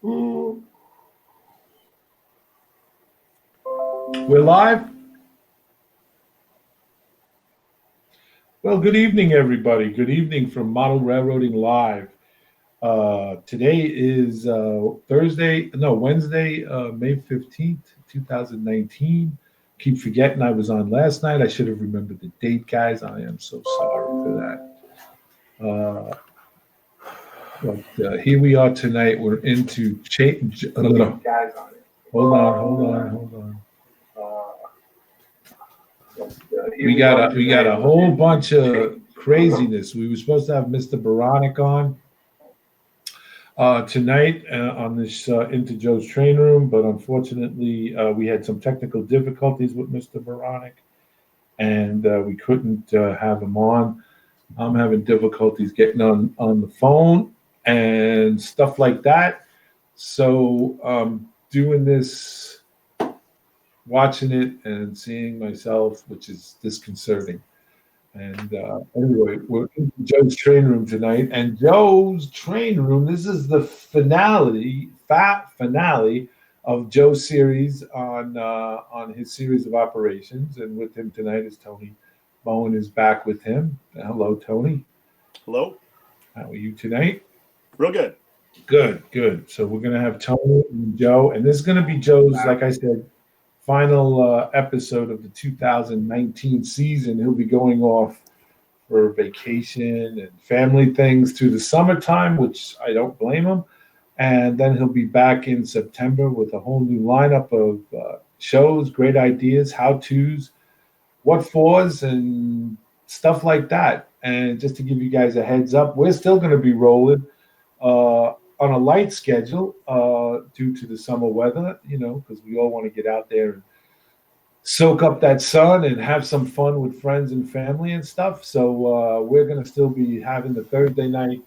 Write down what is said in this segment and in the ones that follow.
We're live. Well, good evening, everybody. Good evening from Model Railroading Live. Today is Wednesday, May 15th, 2019. Keep forgetting I was on last night. I should have remembered the date, guys. I am so sorry for that. But here we are tonight. We're into change. Hold on. We got a whole bunch of craziness. We were supposed to have Mr. Baronic on tonight on this Into Joe's Train Room, but unfortunately we had some technical difficulties with Mr. Baronic, and we couldn't have him on. I'm having difficulties getting on the phone and stuff like that. So doing this, watching it and seeing myself, which is disconcerting. And anyway, we're in Joe's Train Room tonight. And Joe's Train Room, this is the finale of Joe's series on his series of operations. And with him tonight is Tony Bowen is back with him. Hello, Tony. Hello. How are you tonight? Real good. Good. So we're going to have Tony and Joe. And this is going to be Joe's, like I said, final episode of the 2019 season. He'll be going off for vacation and family things through the summertime, which I don't blame him. And then he'll be back in September with a whole new lineup of shows, great ideas, how-tos, what fors, and stuff like that. And just to give you guys a heads up, we're still going to be rolling on a light schedule due to the summer weather, because we all want to get out there and soak up that sun and have some fun with friends and family and stuff. So we're going to still be having the Thursday night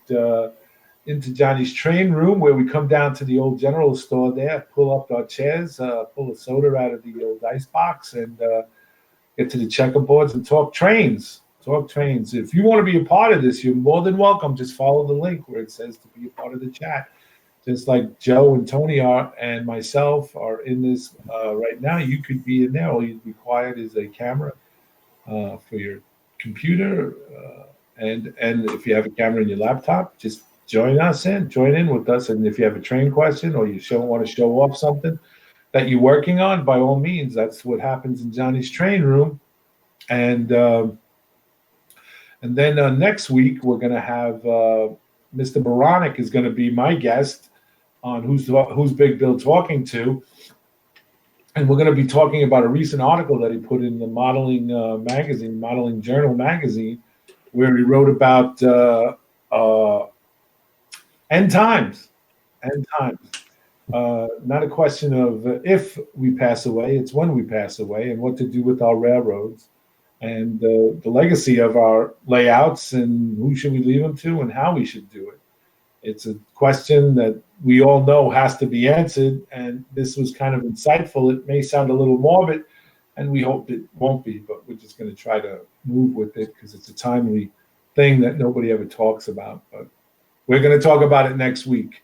Into Johnny's Train Room, where we come down to the old general store there, pull up our chairs, pull a soda out of the old ice box, and get to the checkerboards and talk trains. If you want to be a part of this, you're more than welcome. Just follow the link where it says to be a part of the chat. Just like Joe and Tony are and myself are in this right now, you could be in there. All you'd required is a camera for your computer. And if you have a camera in your laptop, just join in with us. And if you have a train question or you want to show off something that you're working on, by all means, that's what happens in Johnny's Train Room. And then next week, we're going to have Mr. Baronic is going to be my guest on Who's Big Bill Talking To. And we're going to be talking about a recent article that he put in the Modeling Journal magazine, where he wrote about end times. Not a question of if we pass away, it's when we pass away and what to do with our railroads. And the legacy of our layouts and who should we leave them to and how we should do it. It's a question that we all know has to be answered, and this was kind of insightful. It may sound a little morbid, and we hope it won't be, but we're just going to try to move with it because it's a timely thing that nobody ever talks about. But we're going to talk about it next week.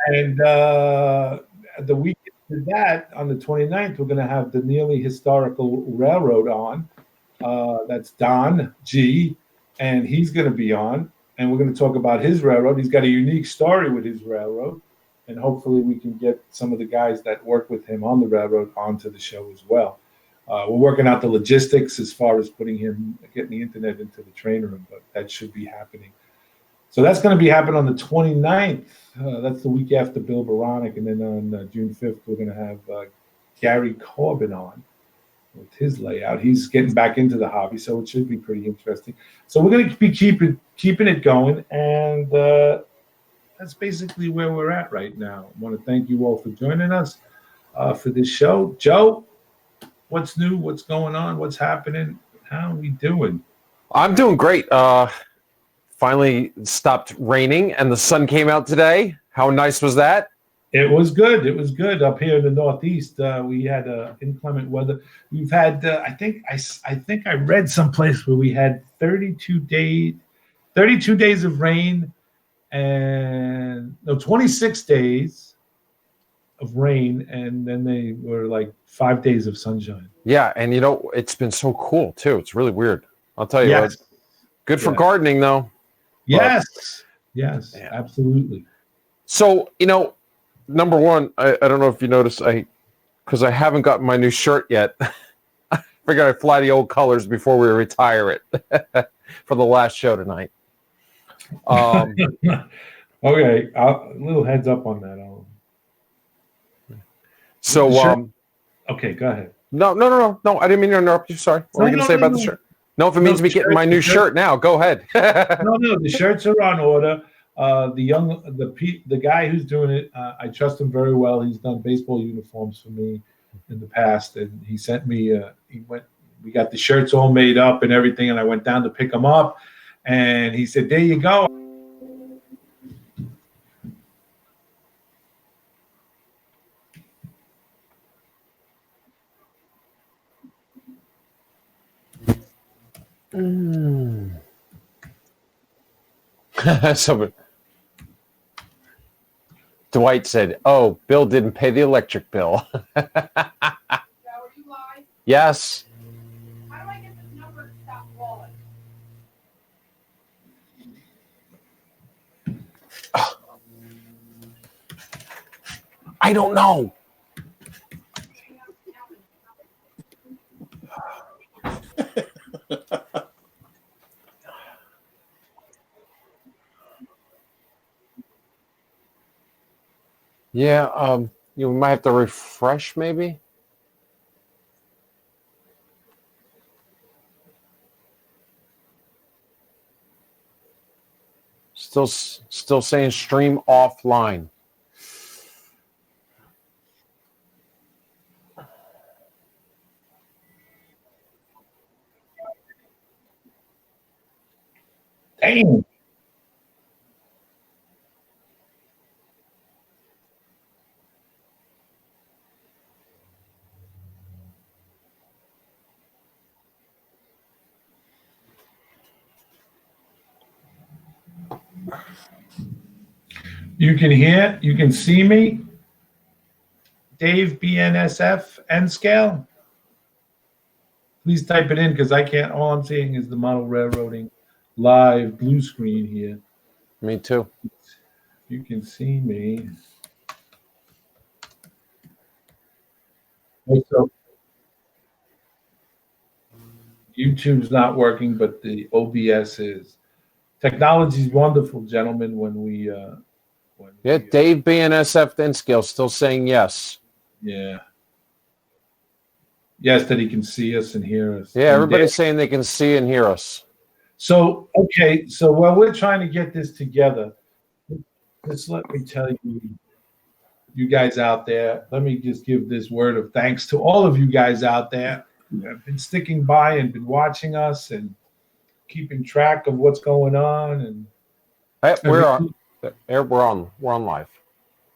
And the week after that, on the 29th, we're going to have the Nearly Historical Railroad on. That's Don G, and he's going to be on, and we're going to talk about his railroad. He's got a unique story with his railroad, and hopefully we can get some of the guys that work with him on the railroad onto the show as well. We're working out the logistics as far as getting the internet into the train room, but that should be happening. So that's going to be happening on the 29th. That's the week after Bill Baronic, and then on June 5th, we're going to have Gary Corbin on with his layout. He's getting back into the hobby, so it should be pretty interesting. So we're going to be keeping it going, and that's basically where we're at right now. I want to thank you all for joining us for this show. Joe, what's new? What's going on? What's happening? How are we doing? I'm doing great. Finally stopped raining, and the sun came out today. How nice was that? It was good. It was good up here in the Northeast. We had inclement weather. We've had, I think I read someplace where we had 32 days of rain, and 26 days of rain, and then they were like 5 days of sunshine. Yeah, and it's been so cool too. It's really weird. I'll tell you Yes. what. Good for Yeah. gardening though. Yes. Yes, Yeah. absolutely. So, number one, I don't know if you noticed, because I haven't gotten my new shirt yet. I figured I'd fly the old colors before we retire it for the last show tonight. Okay, a little heads up on that. So, okay, go ahead. no, I didn't mean to interrupt you. Sorry. What were you going to say about the shirt? No, if it means me getting my new shirt now, go ahead. No, the shirts are on order. The guy who's doing it, I trust him very well. He's done baseball uniforms for me in the past, and he sent me. We got the shirts all made up and everything, and I went down to pick them up, and he said, "There you go." So Dwight said, "Oh, Bill didn't pay the electric bill." Joe, are you live? Yes. How do I get this number to stop calling? I don't know. Yeah, you might have to refresh maybe. Still saying stream offline. Damn. You can hear, you can see me, Dave BNSF N scale. Please type it in because I can't. All I'm seeing is the model railroading live blue screen here. Me too. You can see me. Also, YouTube's not working, but the OBS is. Technology's wonderful, gentlemen. Dave BNSF Thin-Scale still saying yes. Yeah. Yes, that he can see us and hear us. Yeah, everybody's saying they can see and hear us. So, okay. So while we're trying to get this together, just let me tell you guys out there, let me just give this word of thanks to all of you guys out there who have been sticking by and been watching us and keeping track of what's going on. And Hey, we're on live.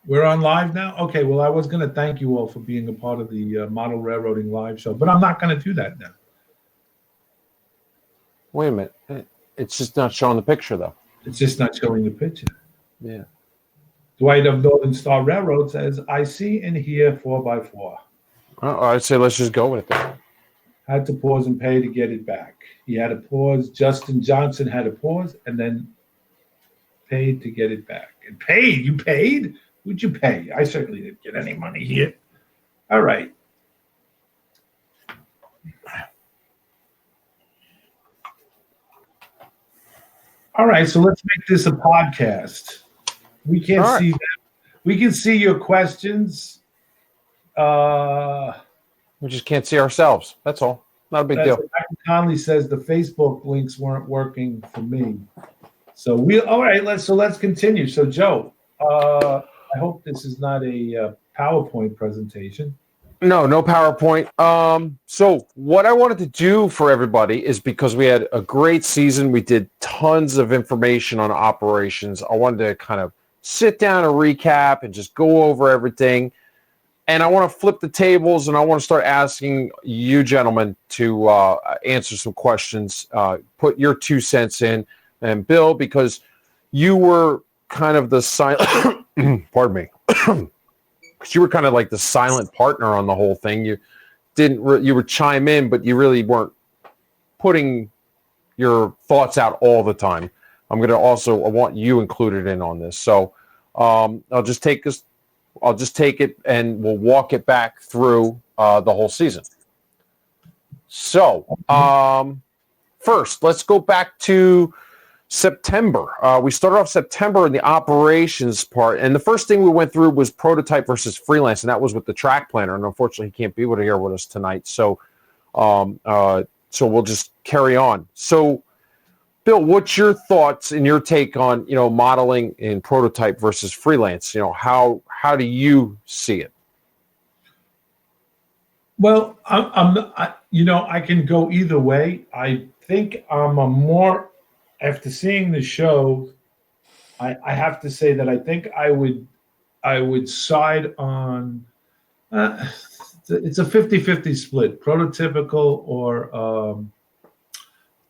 We're on live now? Okay, well, I was going to thank you all for being a part of the Model Railroading Live show, but I'm not going to do that now. Wait a minute. It's just not showing the picture, though. It's just not showing the picture. Yeah. Dwight of Northern Star Railroad says, I see and hear 4x4. I'd say let's just go with it then. Had to pause and pay to get it back. He had to pause. Justin Johnson had to pause and then paid to get it back. And paid? You paid? Who'd you pay? I certainly didn't get any money here. All right. All right, so let's make this a podcast. We can't see that. We can see your questions. We just can't see ourselves. That's all. Not a big deal. Michael Conley says the Facebook links weren't working for me. So let's continue. So Joe, I hope this is not a PowerPoint presentation. No PowerPoint. So what I wanted to do for everybody is, because we had a great season, we did tons of information on operations. I wanted to kind of sit down and recap and just go over everything. And I want to flip the tables, and I want to start asking you gentlemen to answer some questions, put your 2 cents in. And Bill, because you were kind of the silent, pardon me, because you were kind of like the silent partner on the whole thing. You you would chime in, but you really weren't putting your thoughts out all the time. I want you included in on this. So I'll just take it and we'll walk it back through the whole season. So first, let's go back to September. We started off September in the operations part, and the first thing we went through was prototype versus freelance, and that was with the track planner. And unfortunately, he can't be able to here with us tonight. So we'll just carry on. So, Bill, what's your thoughts and your take on modeling in prototype versus freelance? How do you see it? Well, I can go either way. I think I'm a more, after seeing the show, I have to say that I think I would side on, it's a 50-50 split, prototypical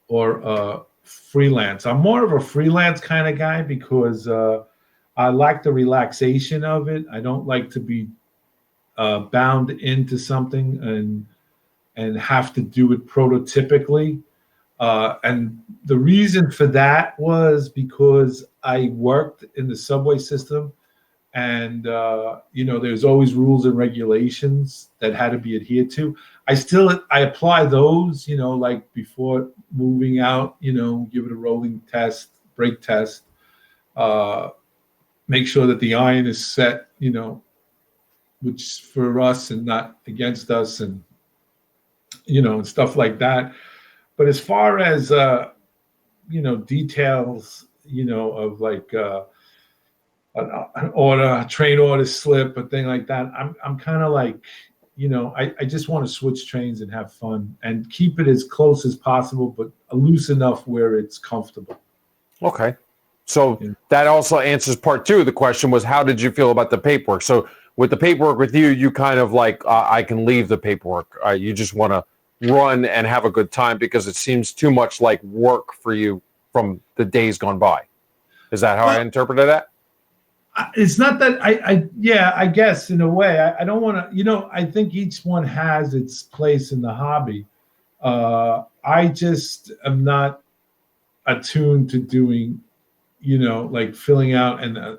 or freelance. I'm more of a freelance kind of guy because I like the relaxation of it. I don't like to be bound into something and have to do it prototypically. And the reason for that was because I worked in the subway system, and there's always rules and regulations that had to be adhered to. I apply those, like before moving out, give it a rolling test, brake test, make sure that the iron is set, which for us and not against us, and and stuff like that. But as far as details, of like an order, a train order slip, a thing like that, I'm kind of like, I just want to switch trains and have fun and keep it as close as possible, but loose enough where it's comfortable. Okay. So that also answers part two of the question, was how did you feel about the paperwork? So with the paperwork with you, you kind of like, I can leave the paperwork. You just want to run and have a good time because it seems too much like work for you from the days gone by. Is that how I interpreted that? It's not that I guess in a way, I don't want to, I think each one has its place in the hobby. I just am not attuned to doing, like filling out and,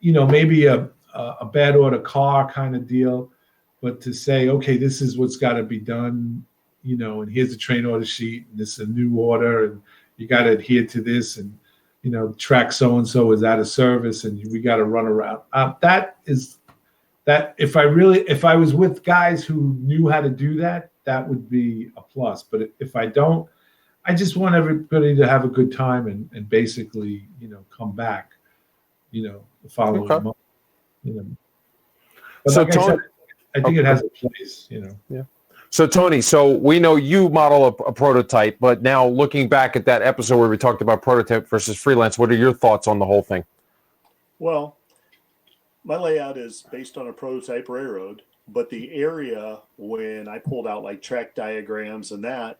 maybe a bad order car kind of deal, but to say, okay, this is what's got to be done, and here's a train order sheet, and this is a new order, and you got to adhere to this, and track so-and-so is out of service and we got to run around. That if I was with guys who knew how to do that, that would be a plus. But if I don't, I just want everybody to have a good time and basically, come back, the following month, But so like Tony, I think it has a place, Yeah. So Tony, so we know you model a prototype, but now looking back at that episode where we talked about prototype versus freelance, what are your thoughts on the whole thing? Well, my layout is based on a prototype railroad, but the area when I pulled out like track diagrams and that,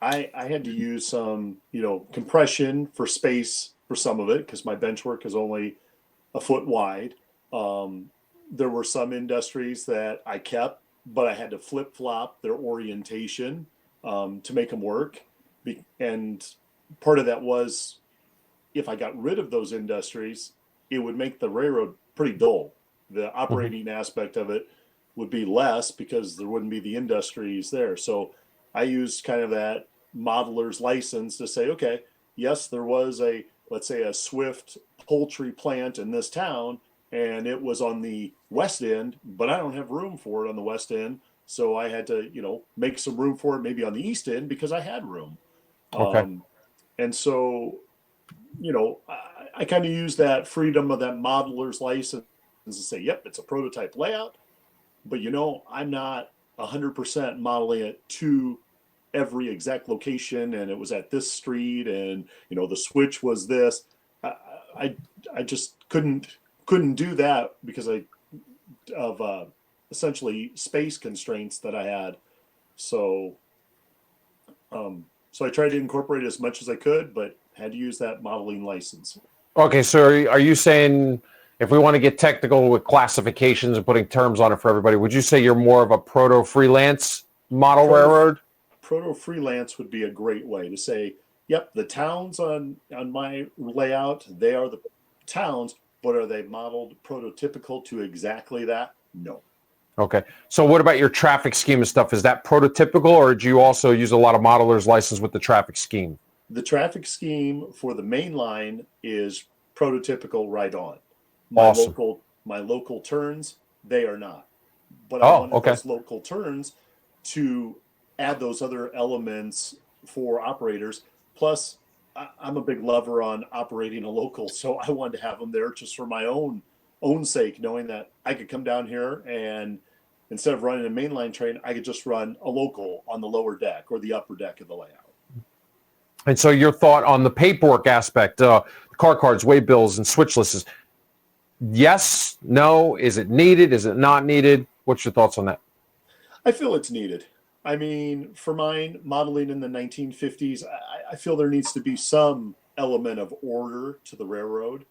I had to use some, compression for space for some of it because my bench work is only a foot wide. There were some industries that I kept, but I had to flip-flop their orientation to make them work. And part of that was if I got rid of those industries, it would make the railroad pretty dull. The operating aspect of it would be less because there wouldn't be the industries there. So I used kind of that modeler's license to say, okay, yes, there was let's say a Swift poultry plant in this town, and it was on the west end, but I don't have room for it on the west end. So I had to, make some room for it maybe on the east end because I had room. Okay. And so, I kind of use that freedom of that modeler's license to say, yep, it's a prototype layout, but I'm not 100% modeling it to every exact location. And it was at this street and, the switch was this. I just couldn't do that because of essentially space constraints that I had. So I tried to incorporate as much as I could, but had to use that modeling license. Okay, so are you saying if we want to get technical with classifications and putting terms on it for everybody, would you say you're more of a proto freelance model railroad? Proto Freelance would be a great way to say, yep, the towns on my layout, they are the towns, but are they modeled prototypical to exactly that? No. Okay. So what about your traffic scheme and stuff? Is that prototypical, or do you also use a lot of modelers licensed with the traffic scheme? The traffic scheme for the main line is prototypical right on. My Awesome. local turns, they are not. But I wanted those local turns to add those other elements for operators. Plus, I'm a big lover on operating a local, so I wanted to have them there just for my own sake, knowing that I could come down here and instead of running a mainline train, I could just run a local on the lower deck or the upper deck of the layout. And so your thought on the paperwork aspect, car cards, waybills, and switch lists. Yes, no, is it needed? Is it not needed? What's your thoughts on that? I feel it's needed. I mean, for mine, modeling in the 1950s, I feel there needs to be some element of order to the railroad.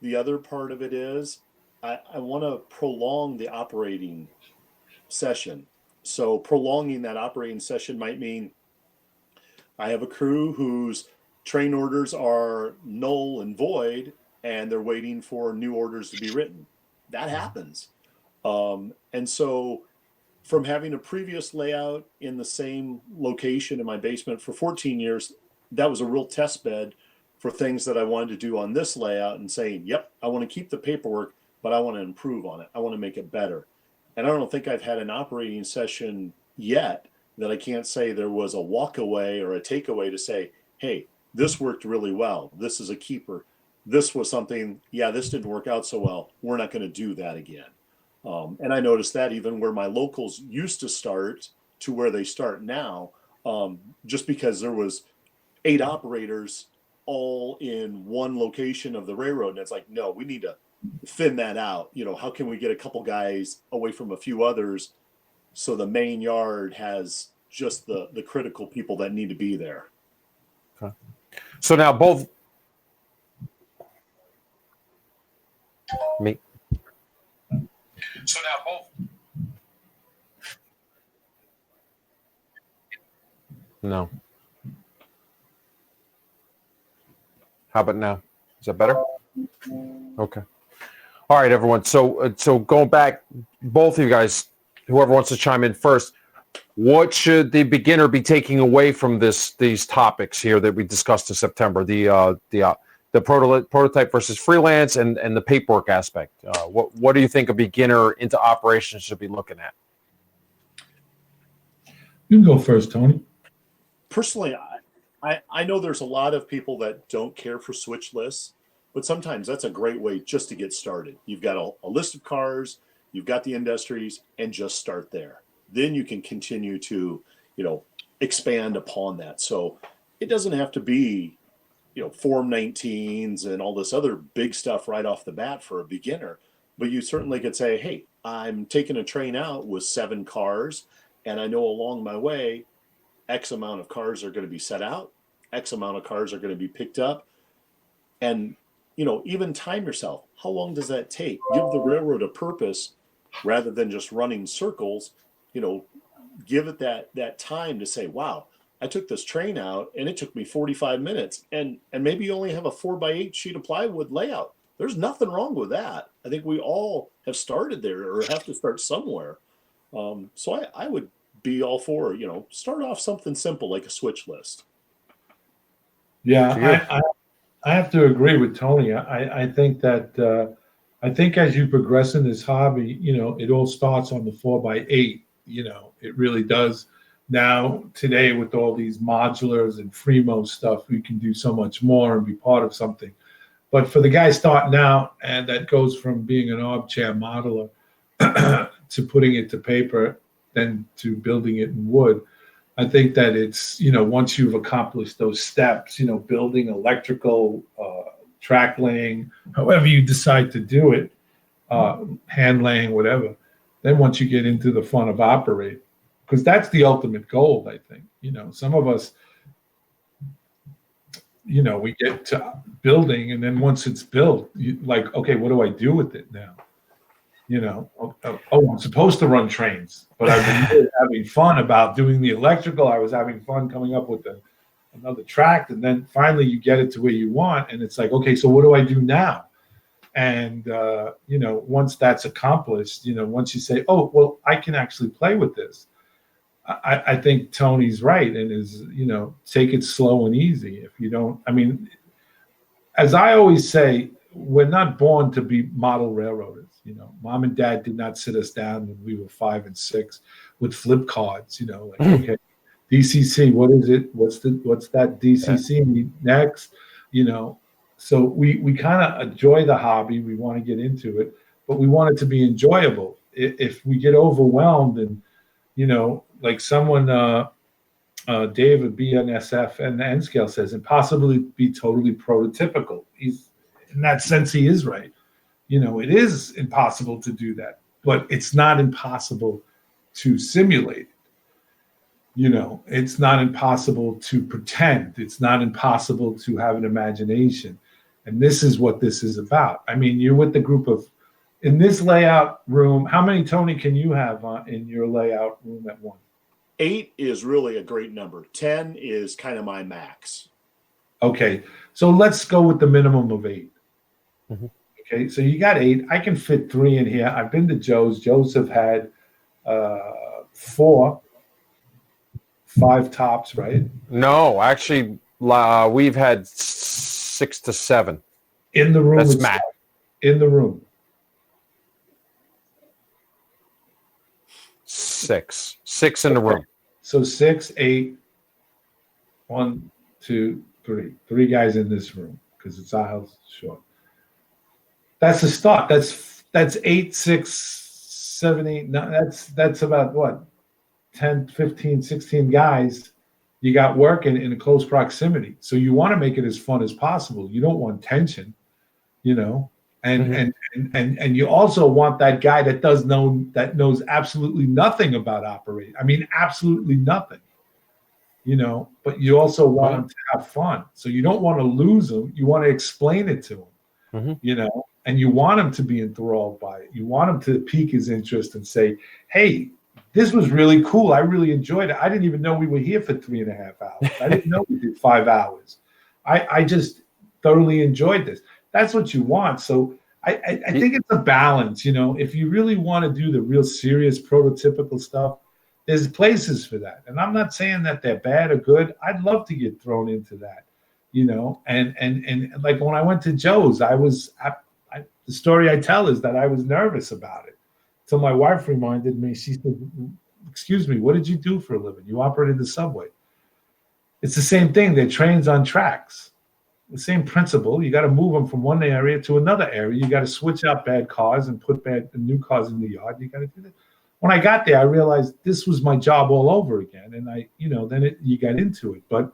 The other part of it is I want to prolong the operating session. So prolonging that operating session might mean I have a crew whose train orders are null and void, and they're waiting for new orders to be written. That happens. And so from having a previous layout in the same location in my basement for 14 years, that was a real test bed for things that I wanted to do on this layout and saying, yep, I want to keep the paperwork, but I want to improve on it. I want to make it better. And I don't think I've had an operating session yet that I can't say there was a walk away or a takeaway to say, hey, this worked really well. This is a keeper. This was something, yeah, this didn't work out so well. We're not going to do that again. And I noticed that even where my locals used to start to where they start now, just because there was 8 operators all in one location of the railroad. And it's like, no, we need to thin that out. You know, how can we get a couple guys away from a few others so the main yard has just the critical people that need to be there? Okay. So now both me. So now both. No. How about now? Is that better? Okay. All right, everyone. So going back, both of you guys, whoever wants to chime in first, what should the beginner be taking away from these topics here that we discussed in September? The prototype versus freelance and the paperwork aspect. What do you think a beginner into operations should be looking at? You can go first, Tony. Personally, I know there's a lot of people that don't care for switch lists, but sometimes that's a great way just to get started. You've got a list of cars, you've got the industries, and just start there. Then you can continue to, expand upon that. So it doesn't have to be, Form 19s and all this other big stuff right off the bat for a beginner. But you certainly could say, hey, I'm taking a train out with 7 cars, and I know along my way, X amount of cars are going to be set out, X amount of cars are going to be picked up. And, even time yourself. How long does that take? Give the railroad a purpose rather than just running circles. Give it that time to say, wow, I took this train out and it took me 45 minutes. And maybe you only have a 4x8 sheet of plywood layout. There's nothing wrong with that. I think we all have started there or have to start somewhere. So I would be all for, start off something simple like a switch list. Yeah, I have to agree with Tony. I think that as you progress in this hobby, it all starts on the 4x8. It really does. Now, today, with all these modulars and Fremo stuff, we can do so much more and be part of something. But for the guy starting out, and that goes from being an armchair modeler to putting it to paper, then to building it in wood, I think that it's, once you've accomplished those steps, building electrical, track laying, however you decide to do it, hand laying, whatever, then once you get into the fun of operate, because that's the ultimate goal, I think. Some of us, we get to building, and then once it's built, like, okay, what do I do with it now? I'm supposed to run trains, but I've been really having fun about doing the electrical. I was having fun coming up with another track, and then finally you get it to where you want, and it's like, okay, so what do I do now? And once that's accomplished, once you say, oh, well, I can actually play with this, I think Tony's right, and is take it slow and easy. If you don't, I mean, as I always say, we're not born to be model railroaders. Mom and Dad did not sit us down when we were 5 and 6 with flip cards. Like, okay, DCC, what is it? What's that DCC mean next? So we kind of enjoy the hobby. We want to get into it, but we want it to be enjoyable. If we get overwhelmed and like someone, Dave of BNSF and the N Scale says, impossibly be totally prototypical. He's in that sense, he is right. It is impossible to do that, but it's not impossible to simulate it. It's not impossible to pretend. It's not impossible to have an imagination. And this is what this is about. I mean, you're with the group in this layout room, how many, Tony, can you have in your layout room at once? 8 is really a great number. 10 is kind of my max. Okay, so let's go with the minimum of 8. Mm-hmm. Okay, so you got 8. I can fit 3 in here. I've been to Joe's. Joe's have had 4, 5 tops, right? No, actually, we've had 6 to 7 in the room. That's itself. max. In the room. 6 in the room. So 6, 8, 1, 2, 3. 3 guys in this room because it's aisles short. That's the start. That's 8, 6, 7, 8, 9. That's about what? 10, 15, 16 guys you got working in a close proximity. So you want to make it as fun as possible. You don't want tension, and you also want that guy that knows absolutely nothing about operating. I mean, absolutely nothing. But you also want him to have fun. So you don't want to lose him. You want to explain it to him, and you want him to be enthralled by it. You want him to pique his interest and say, hey, this was really cool. I really enjoyed it. I didn't even know we were here for 3.5 hours. I didn't know we did 5 hours. I just thoroughly enjoyed this. That's what you want. So I think it's a balance. If you really want to do the real serious prototypical stuff, there's places for that. And I'm not saying that they're bad or good. I'd love to get thrown into that, and like when I went to Joe's, the story I tell is that I was nervous about it. So my wife reminded me, she said, excuse me, what did you do for a living? You operated the subway. It's the same thing. They're trains on tracks. The same principle. You got to move them from one area to another area. You got to switch out bad cars and put new cars in the yard. You got to do that. When I got there, I realized this was my job all over again. And then you get into it. But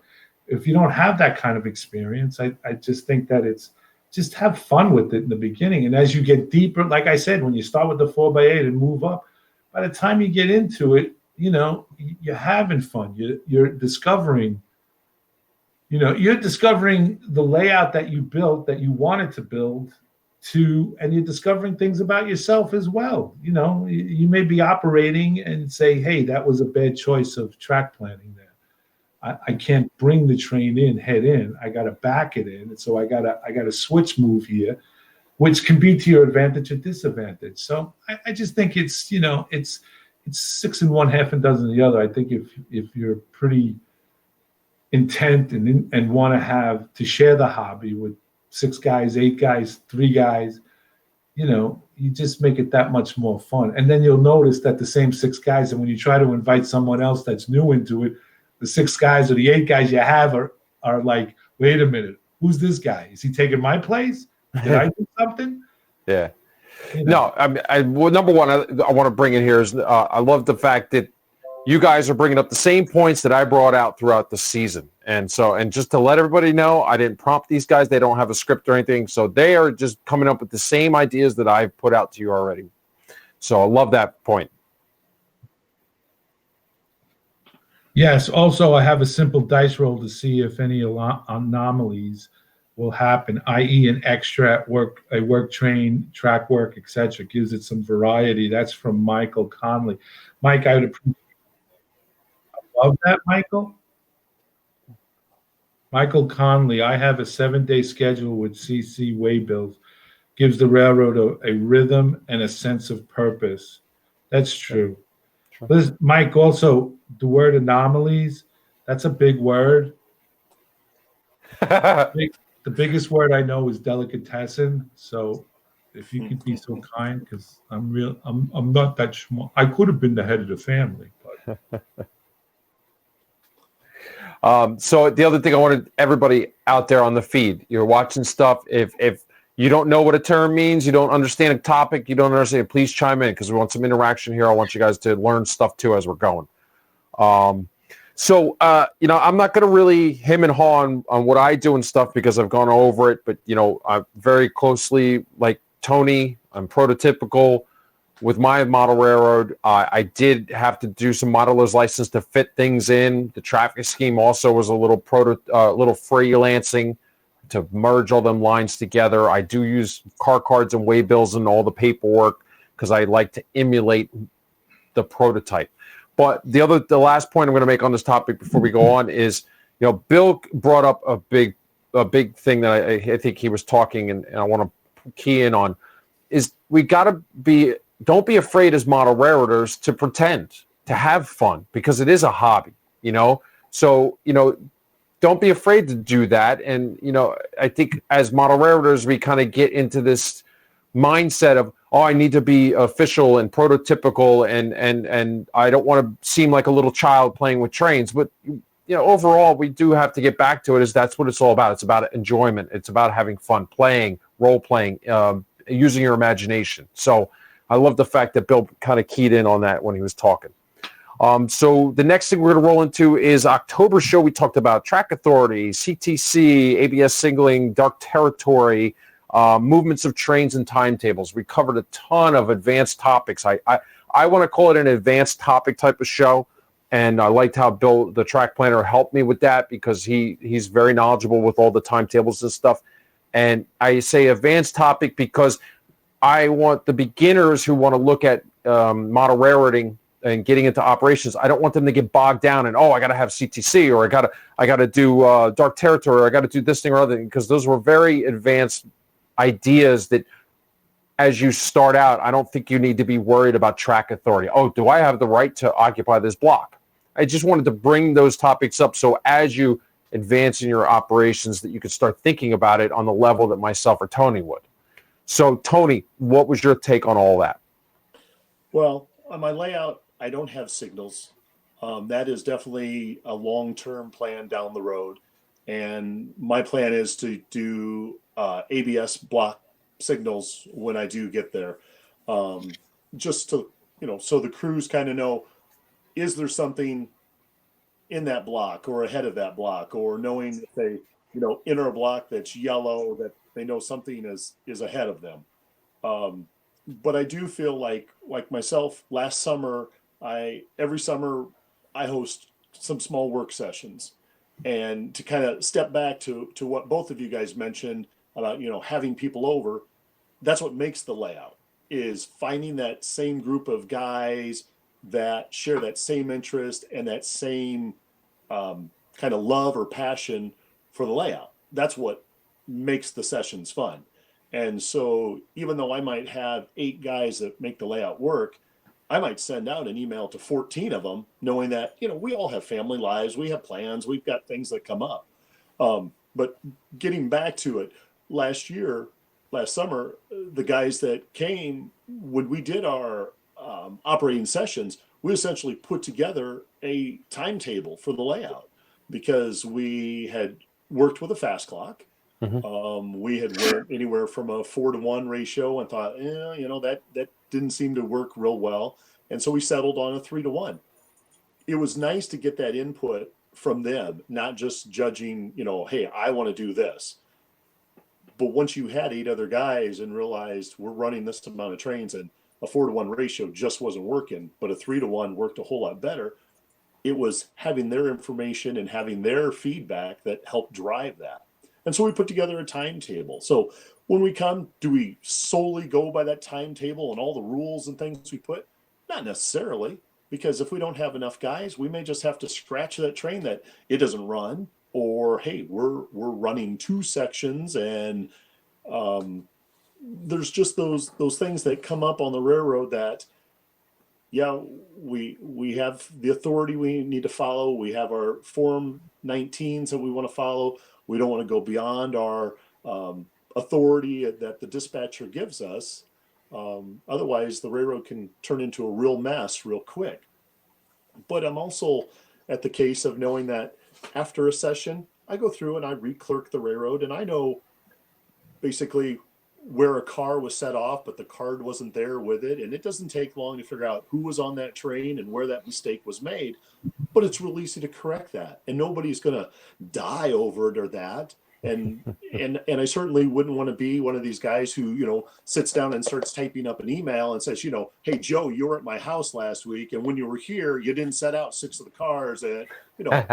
if you don't have that kind of experience, I just think that it's just have fun with it in the beginning. And as you get deeper, like I said, when you start with the 4x8 and move up, by the time you get into it, you're having fun. You're discovering, you're discovering the layout that you built, that you wanted to build and you're discovering things about yourself as well. You may be operating and say, hey, that was a bad choice of track planning there. I can't bring the train head in. I got to back it in. And so I got a switch move here, which can be to your advantage or disadvantage. So I just think it's 6 in one, half a dozen in the other. I think if you're pretty intent and want to share the hobby with 6 guys, 8 guys, 3 guys, you just make it that much more fun. And then you'll notice that the same 6 guys, and when you try to invite someone else that's new into it, the 6 guys or the 8 guys you have are like, wait a minute, who's this guy? Is he taking my place? Did I do something? Yeah. No, well, number one, I want to bring in here is I love the fact that you guys are bringing up the same points that I brought out throughout the season. And just to let everybody know, I didn't prompt these guys. They don't have a script or anything. So they are just coming up with the same ideas that I've put out to you already. So I love that point. Yes. Also, I have a simple dice roll to see if any anomalies will happen, i.e., an extra at work, a work train, track work, etc. Gives it some variety. That's from Michael Conley. Mike, I would appreciate love that, Michael. Michael Conley. I have a 7-day schedule with CC Waybills. Gives the railroad a rhythm and a sense of purpose. That's true. Sure. Liz, Mike, also the word anomalies, that's a big word. Big, the biggest word I know is delicatessen. So if you could be so kind, because I'm not that smart. I could have been the head of the family, but So the other thing I wanted everybody out there on the feed, you're watching stuff. If you don't know what a term means, you don't understand a topic, you don't understand it, please chime in because we want some interaction here. I want you guys to learn stuff too as we're going. I'm not going to really hem and haw on what I do and stuff because I've gone over it, but, I'm very closely like Tony, I'm prototypical with my model railroad. I did have to do some modeler's license to fit things in. The traffic scheme also was a little little freelancing to merge all them lines together. I do use car cards and waybills and all the paperwork because I like to emulate the prototype. But the last point I'm going to make on this topic before we go on is, Bill brought up a big thing that I think he was talking, and I want to key in on, is we got to don't be afraid as model railroaders to pretend, to have fun, because it is a hobby, So, don't be afraid to do that. And, I think as model railroaders, we kind of get into this mindset of, oh, I need to be official and prototypical, and I don't want to seem like a little child playing with trains. But overall, we do have to get back to it. Is that's what it's all about? It's about enjoyment. It's about having fun, playing, role playing, using your imagination. So I love the fact that Bill kind of keyed in on that when he was talking. So the next thing we're going to roll into is October show. We talked about track authority, CTC, ABS signaling, dark territory, movements of trains and timetables. We covered a ton of advanced topics. I want to call it an advanced topic type of show, and I liked how Bill, the track planner, helped me with that because he's very knowledgeable with all the timetables and stuff. And I say advanced topic because I want the beginners who want to look at model railroading and getting into operations. I don't want them to get bogged down and, I got to have CTC, or I got to do dark territory, or I got to do this thing or other thing, because those were very advanced ideas that as you start out, I don't think you need to be worried about track authority. Oh, do I have the right to occupy this block? I just wanted to bring those topics up so as you advance in your operations that you could start thinking about it on the level that myself or Tony would. So, Tony, what was your take on all that? Well, on my layout, I don't have signals. That is definitely a long-term plan down the road. And my plan is to do ABS block signals when I do get there. Just to, so the crews kind of know, is there something in that block or ahead of that block, or knowing if they, enter a block that's yellow, that they know something is ahead of them. But I do feel like myself, last summer, every summer I host some small work sessions, and to kind of step back to what both of you guys mentioned about, having people over. That's what makes the layout, is finding that same group of guys that share that same interest and that same kind of love or passion for the layout. That's what makes the sessions fun. And so even though I might have 8 guys that make the layout work, I might send out an email to 14 of them, knowing that, we all have family lives, we have plans, we've got things that come up. But getting back to it, last summer, the guys that came, when we did our operating sessions, we essentially put together a timetable for the layout because we had worked with a fast clock. Mm-hmm. We had went anywhere from a 4-to-1 ratio and thought, that didn't seem to work real well. And so we settled on a 3-to-1. It was nice to get that input from them, not just judging, hey, I want to do this. But once you had 8 other guys and realized we're running this amount of trains and a 4-to-1 ratio just wasn't working, but a 3-to-1 worked a whole lot better, it was having their information and having their feedback that helped drive that. And so we put together a timetable. So when we come, do we solely go by that timetable and all the rules and things we put? Not necessarily, because if we don't have enough guys, we may just have to scratch that train that it doesn't run, or hey, we're running 2 sections, and there's just those things that come up on the railroad that, yeah, we have the authority we need to follow. We have our Form 19s that we want to follow. We don't want to go beyond our authority that the dispatcher gives us. Otherwise, the railroad can turn into a real mess real quick. But I'm also at the case of knowing that after a session, I go through and I reclerk the railroad, and I know basically where a car was set off, but the card wasn't there with it. And it doesn't take long to figure out who was on that train and where that mistake was made. But it's real easy to correct that. And nobody's going to die over it or that. And I certainly wouldn't want to be one of these guys who, you know, sits down and starts typing up an email and says, you know, hey, Joe, you were at my house last week, and when you were here, you didn't set out 6 of the cars. And, you know,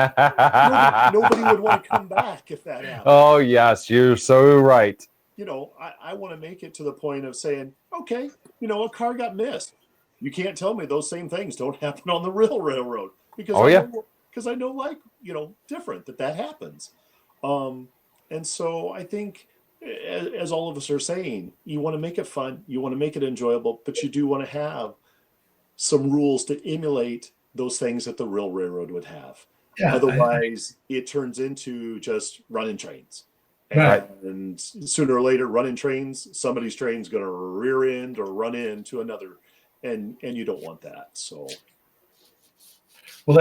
nobody would want to come back if that happened. Oh, yes, you're so right. You know, I want to make it to the point of saying, okay, you know, a car got missed. You can't tell me those same things don't happen on the real railroad, because I know, like, you know, different that happens. And so I think, as all of us are saying, you want to make it fun, you want to make it enjoyable, but you do want to have some rules to emulate those things that the real railroad would have. Yeah, otherwise, it turns into just running trains. Right. And sooner or later, running trains, somebody's train's going to rear end or run into another, and you don't want that. So, well,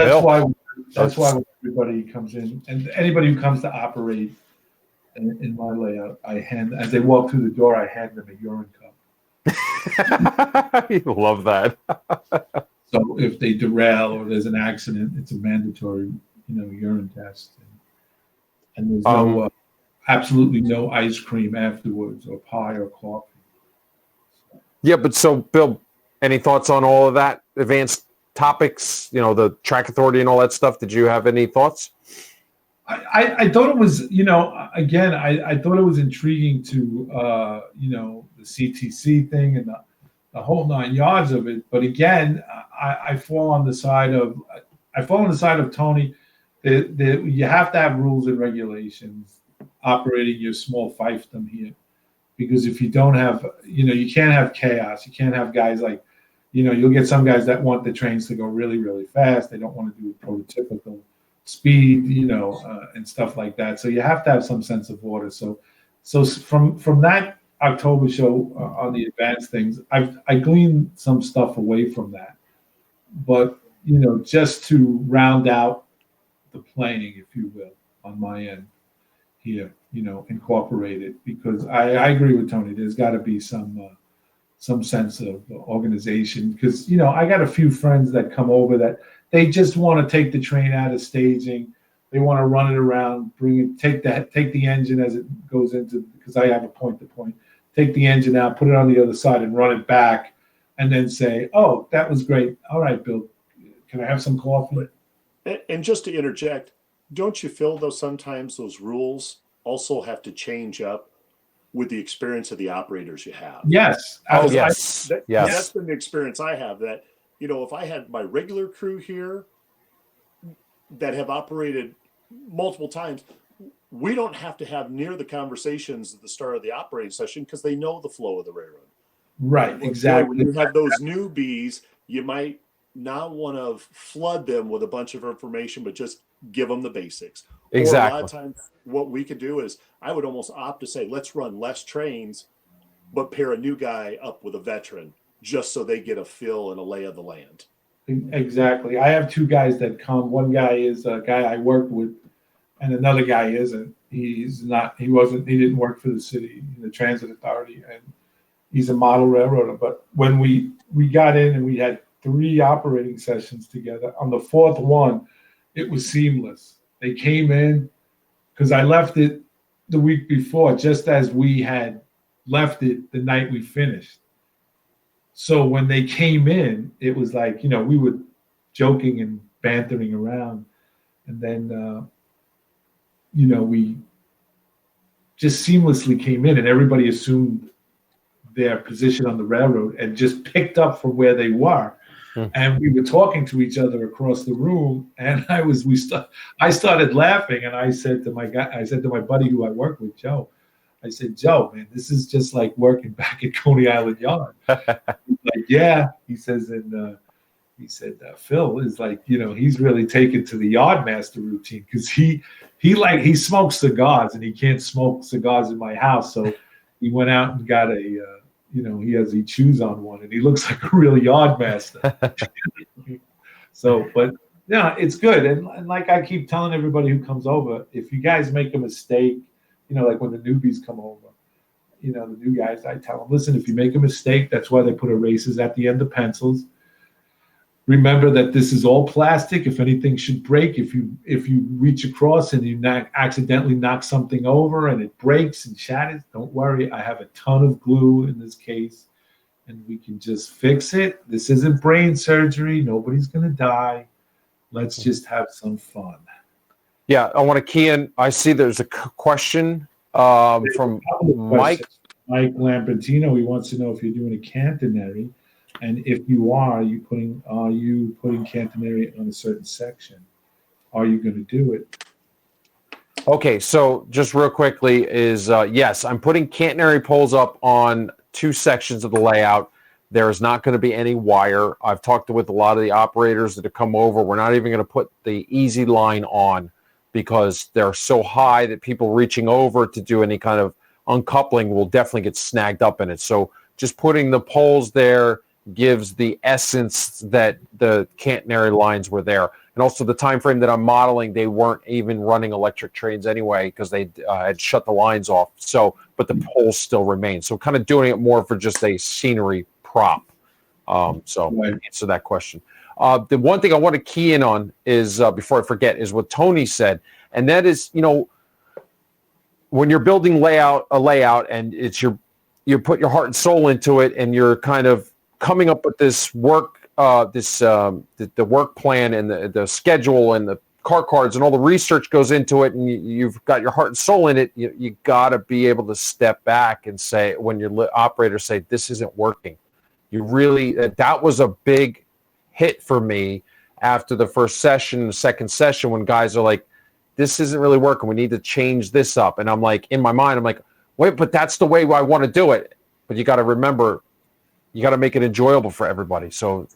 that's why when everybody comes in, and anybody who comes to operate in my layout, as they walk through the door, I hand them a urine cup. You love that. So if they derail or there's an accident, it's a mandatory, urine test, and there's no absolutely no ice cream afterwards, or pie or coffee. Yeah, but so Bill, any thoughts on all of that advanced topics? The track authority and all that stuff. Did you have any thoughts? I thought it was, again, I thought it was intriguing to, the CTC thing and the whole 9 yards of it. But again, I fall on the side of Tony. That you have to have rules and regulations operating your small fiefdom here, because if you don't have, you can't have chaos. You can't have guys like, you'll get some guys that want the trains to go really, really fast. They don't want to do prototypical speed, and stuff like that. So you have to have some sense of order. So from that October show on the advanced things, I gleaned some stuff away from that. But just to round out the playing, if you will, on my end here, incorporate it, because I agree with Tony. There's got to be some sense of organization, because I got a few friends that come over that they just want to take the train out of staging. They want to run it around, take the engine as it goes into, because I have a point to point, take the engine out, put it on the other side and run it back, and then say, oh, that was great. All right, Bill, can I have some coffee? And just to interject, don't you feel though sometimes those rules also have to change up with the experience of the operators you have? Yes. Yes. That's been the experience I have, that, if I had my regular crew here that have operated multiple times, we don't have to have near the conversations at the start of the operating session, because they know the flow of the railroad. Right, exactly. When you have those newbies, you might not want to flood them with a bunch of information, but just give them the basics. Exactly. Or a lot of times what we could do is, I would almost opt to say, let's run less trains, but pair a new guy up with a veteran, just so they get a feel and a lay of the land. Exactly. I have 2 guys that come. One guy is a guy I worked with, and another guy isn't. He didn't work for the city, the transit authority, and he's a model railroader. But when we got in and we had 3 operating sessions together, on the 4th one, it was seamless. They came in, because I left it the week before, just as we had left it the night we finished. So when they came in, it was like, we were joking and bantering around. And then, we just seamlessly came in and everybody assumed their position on the railroad and just picked up from where they were. And we were talking to each other across the room, and I started laughing, and I said to my buddy who I work with, Joe, I said, Joe, man, this is just like working back at Coney Island Yard. He's like, yeah, he says, and he said, Phil is like, he's really taken to the yard master routine because he smokes cigars and he can't smoke cigars in my house, so he went out and got he chews on one and he looks like a real yard master. So, but yeah, it's good. And like I keep telling everybody who comes over, if you guys make a mistake, like when the newbies come over, the new guys, I tell them, listen, if you make a mistake, that's why they put erasers at the end of pencils. Remember that this is all plastic. If anything should break, if you reach across and you accidentally knock something over and it breaks and shatters, don't worry. I have a ton of glue in this case, and we can just fix it. This isn't brain surgery. Nobody's going to die. Let's just have some fun. Yeah, I want to key in. I see there's a question from Mike. Mike Lambertino. He wants to know if you're doing a Canton Area. And if you are you putting Canton Area on a certain section? Are you going to do it? Okay, so just real quickly is yes, I'm putting Canton Area poles up on 2 sections of the layout. There is not going to be any wire. I've talked with a lot of the operators that have come over. We're not even going to put the easy line on because they're so high that people reaching over to do any kind of uncoupling will definitely get snagged up in it. So just putting the poles there gives the essence that the Canton Area lines were there. And also the time frame that I'm modeling, they weren't even running electric trains anyway because they had shut the lines off. So, but the poles still remain. So kind of doing it more for just a scenery prop. So answer that question. The one thing I want to key in on is, before I forget, is what Tony said. And that is, when you're building a layout and it's you put your heart and soul into it and you're kind of coming up with this work, the work plan and the schedule and the car cards and all the research goes into it, and you've got your heart and soul in it. You got to be able to step back and say, when your operators say this isn't working, you really that was a big hit for me after the first session, the second session, when guys are like, this isn't really working. We need to change this up, and I'm like, in my mind, I'm like, wait, but that's the way I want to do it. But you got to remember, you got to make it enjoyable for everybody. So,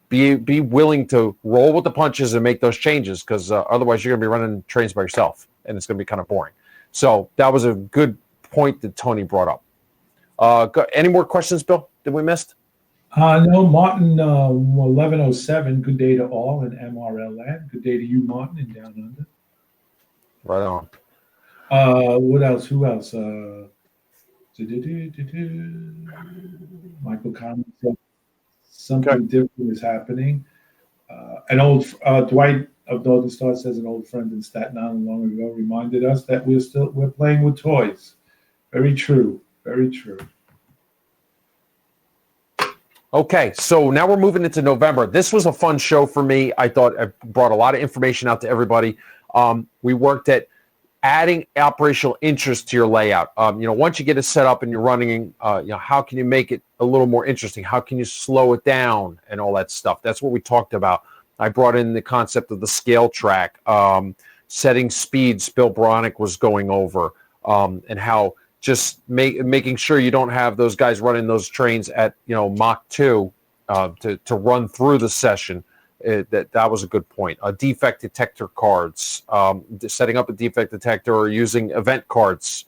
be willing to roll with the punches and make those changes, because otherwise you're going to be running trains by yourself, and it's going to be kind of boring. So that was a good point that Tony brought up. Any more questions, Bill, that we missed? No, Martin, 1107. Good day to all in MRL land. Good day to you, Martin, in Down Under. Right on. What else? Who else? Michael Conley said something different is happening. An old Dwight of Northern Star says an old friend in Staten Island long ago reminded us that we're playing with toys. Very true. Very true. Okay, so now we're moving into November. This was a fun show for me. I thought I brought a lot of information out to everybody. We worked at adding operational interest to your layout. Once you get it set up and you're running, how can you make it a little more interesting? How can you slow it down and all that stuff? That's what we talked about. I brought in the concept of the scale track, setting speeds. Bill Bronick was going over, and how just making sure you don't have those guys running those trains at Mach 2 to run through the session. That was a good point. Defect detector cards, setting up a defect detector or using event cards,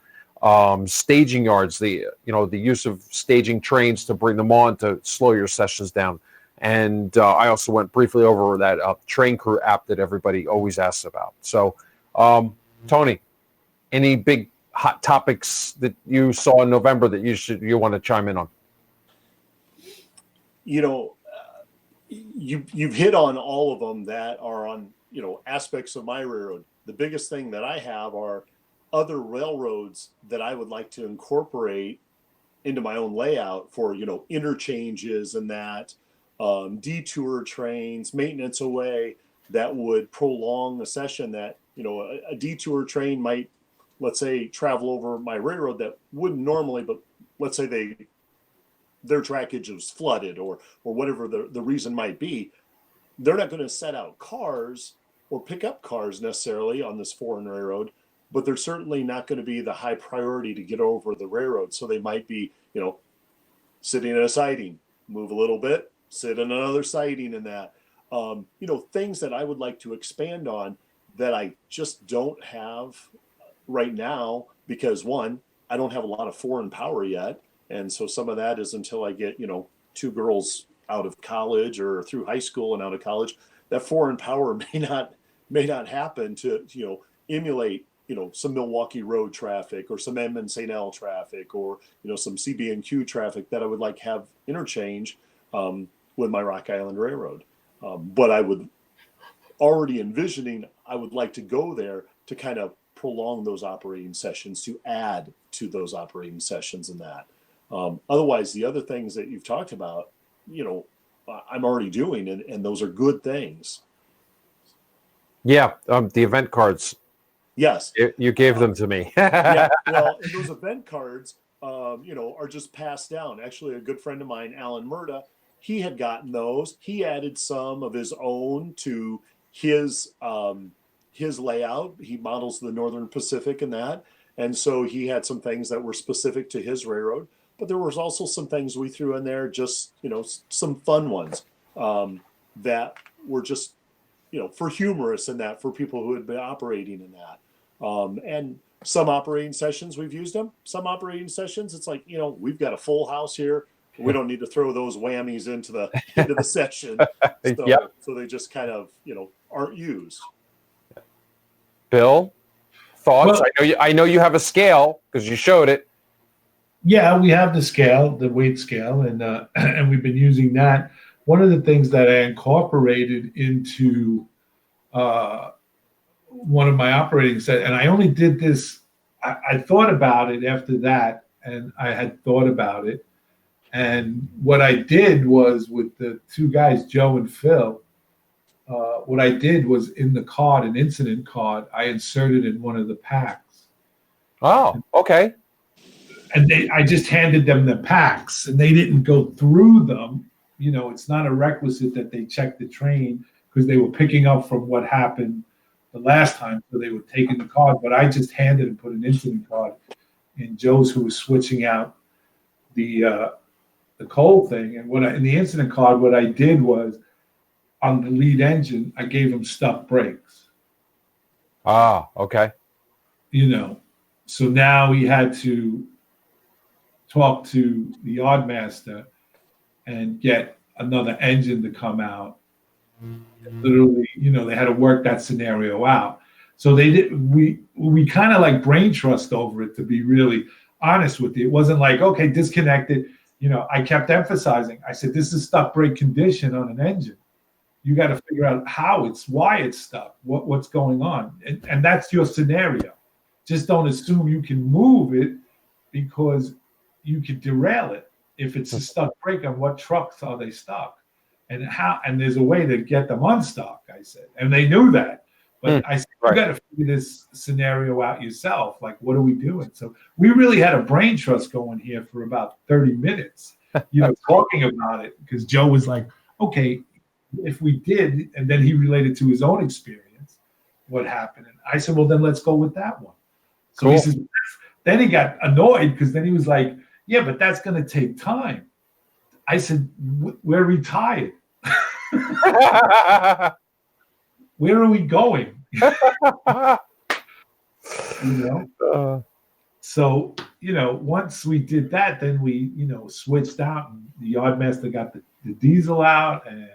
staging yards, the use of staging trains to bring them on to slow your sessions down. And I also went briefly over that train crew app that everybody always asks about. So, Tony, any big hot topics that you saw in November that you want to chime in on? You've hit on all of them that are on aspects of my railroad. The biggest thing that I have are other railroads that I would like to incorporate into my own layout for interchanges and that. detour trains, maintenance away that would prolong a session that, a detour train might, let's say, travel over my railroad that wouldn't normally, but let's say their trackage is flooded or whatever the reason might be. They're not going to set out cars or pick up cars necessarily on this foreign railroad, but they're certainly not going to be the high priority to get over the railroad. So they might be, sitting in a siding, move a little bit, sit in another siding in that. Things that I would like to expand on that I just don't have right now because, one, I don't have a lot of foreign power yet. And so some of that is until I get, two girls out of college or through high school and out of college, that foreign power may not happen to, emulate, some Milwaukee Road traffic or some Edmond St. L traffic or, some CB&Q traffic that I would like have interchange with my Rock Island Railroad. But I would already envisioning, I would like to go there to kind of prolong those operating sessions, to add to those operating sessions and that. Otherwise, the other things that you've talked about, I'm already doing, and those are good things. Yeah, the event cards. Yes. You gave them to me. Yeah, well, and those event cards, are just passed down. Actually, a good friend of mine, Alan Murda, he had gotten those. He added some of his own to his layout. He models the Northern Pacific and that. And so he had some things that were specific to his railroad. But there was also some things we threw in there, just, some fun ones that were just, for humorous and that, for people who had been operating in that. And some operating sessions, we've used them. Some operating sessions, it's like, we've got a full house here. We don't need to throw those whammies into the session. So, Yep. So they just kind of, aren't used. Bill, thoughts? Well, I know you have a scale because you showed it. Yeah, we have the scale, the weight scale, and and we've been using that. One of the things that I incorporated into one of my operating sets, and I only did this, I thought about it after that, and I had thought about it. And what I did was with the two guys, Joe and Phil, what I did was in the card, an incident card, I inserted in one of the packs. Oh, okay. And I just handed them the packs, and they didn't go through them. It's not a requisite that they check the train because they were picking up from what happened the last time, so they were taking the card. But I just handed and put an incident card in Joe's, who was switching out the coal thing. And in the incident card, what I did was on the lead engine, I gave him stuck brakes. Ah, okay. So now he had to talk to the yardmaster and get another engine to come out. Literally, they had to work that scenario out. So they did. We kind of like brain trust over it, to be really honest with you. It wasn't like, okay, disconnected. I kept emphasizing. I said, this is stuck brake condition on an engine. You got to figure out why it's stuck, what's going on, and that's your scenario. Just don't assume you can move it because you could derail it. If it's a stuck brake, on what trucks are they stuck, and there's a way to get them unstuck, I said, and they knew that. But I said, you got to figure this scenario out yourself. Like, what are we doing? So we really had a brain trust going here for about 30 minutes, talking about it, because Joe was like, okay, if we did, and then he related to his own experience, what happened. And I said, well, then let's go with that one. So cool. He says, then he got annoyed because then he was like, yeah, but that's going to take time. I said, we're retired. Where are we going? So, once we did that, then we, switched out, and the yardmaster got the diesel out and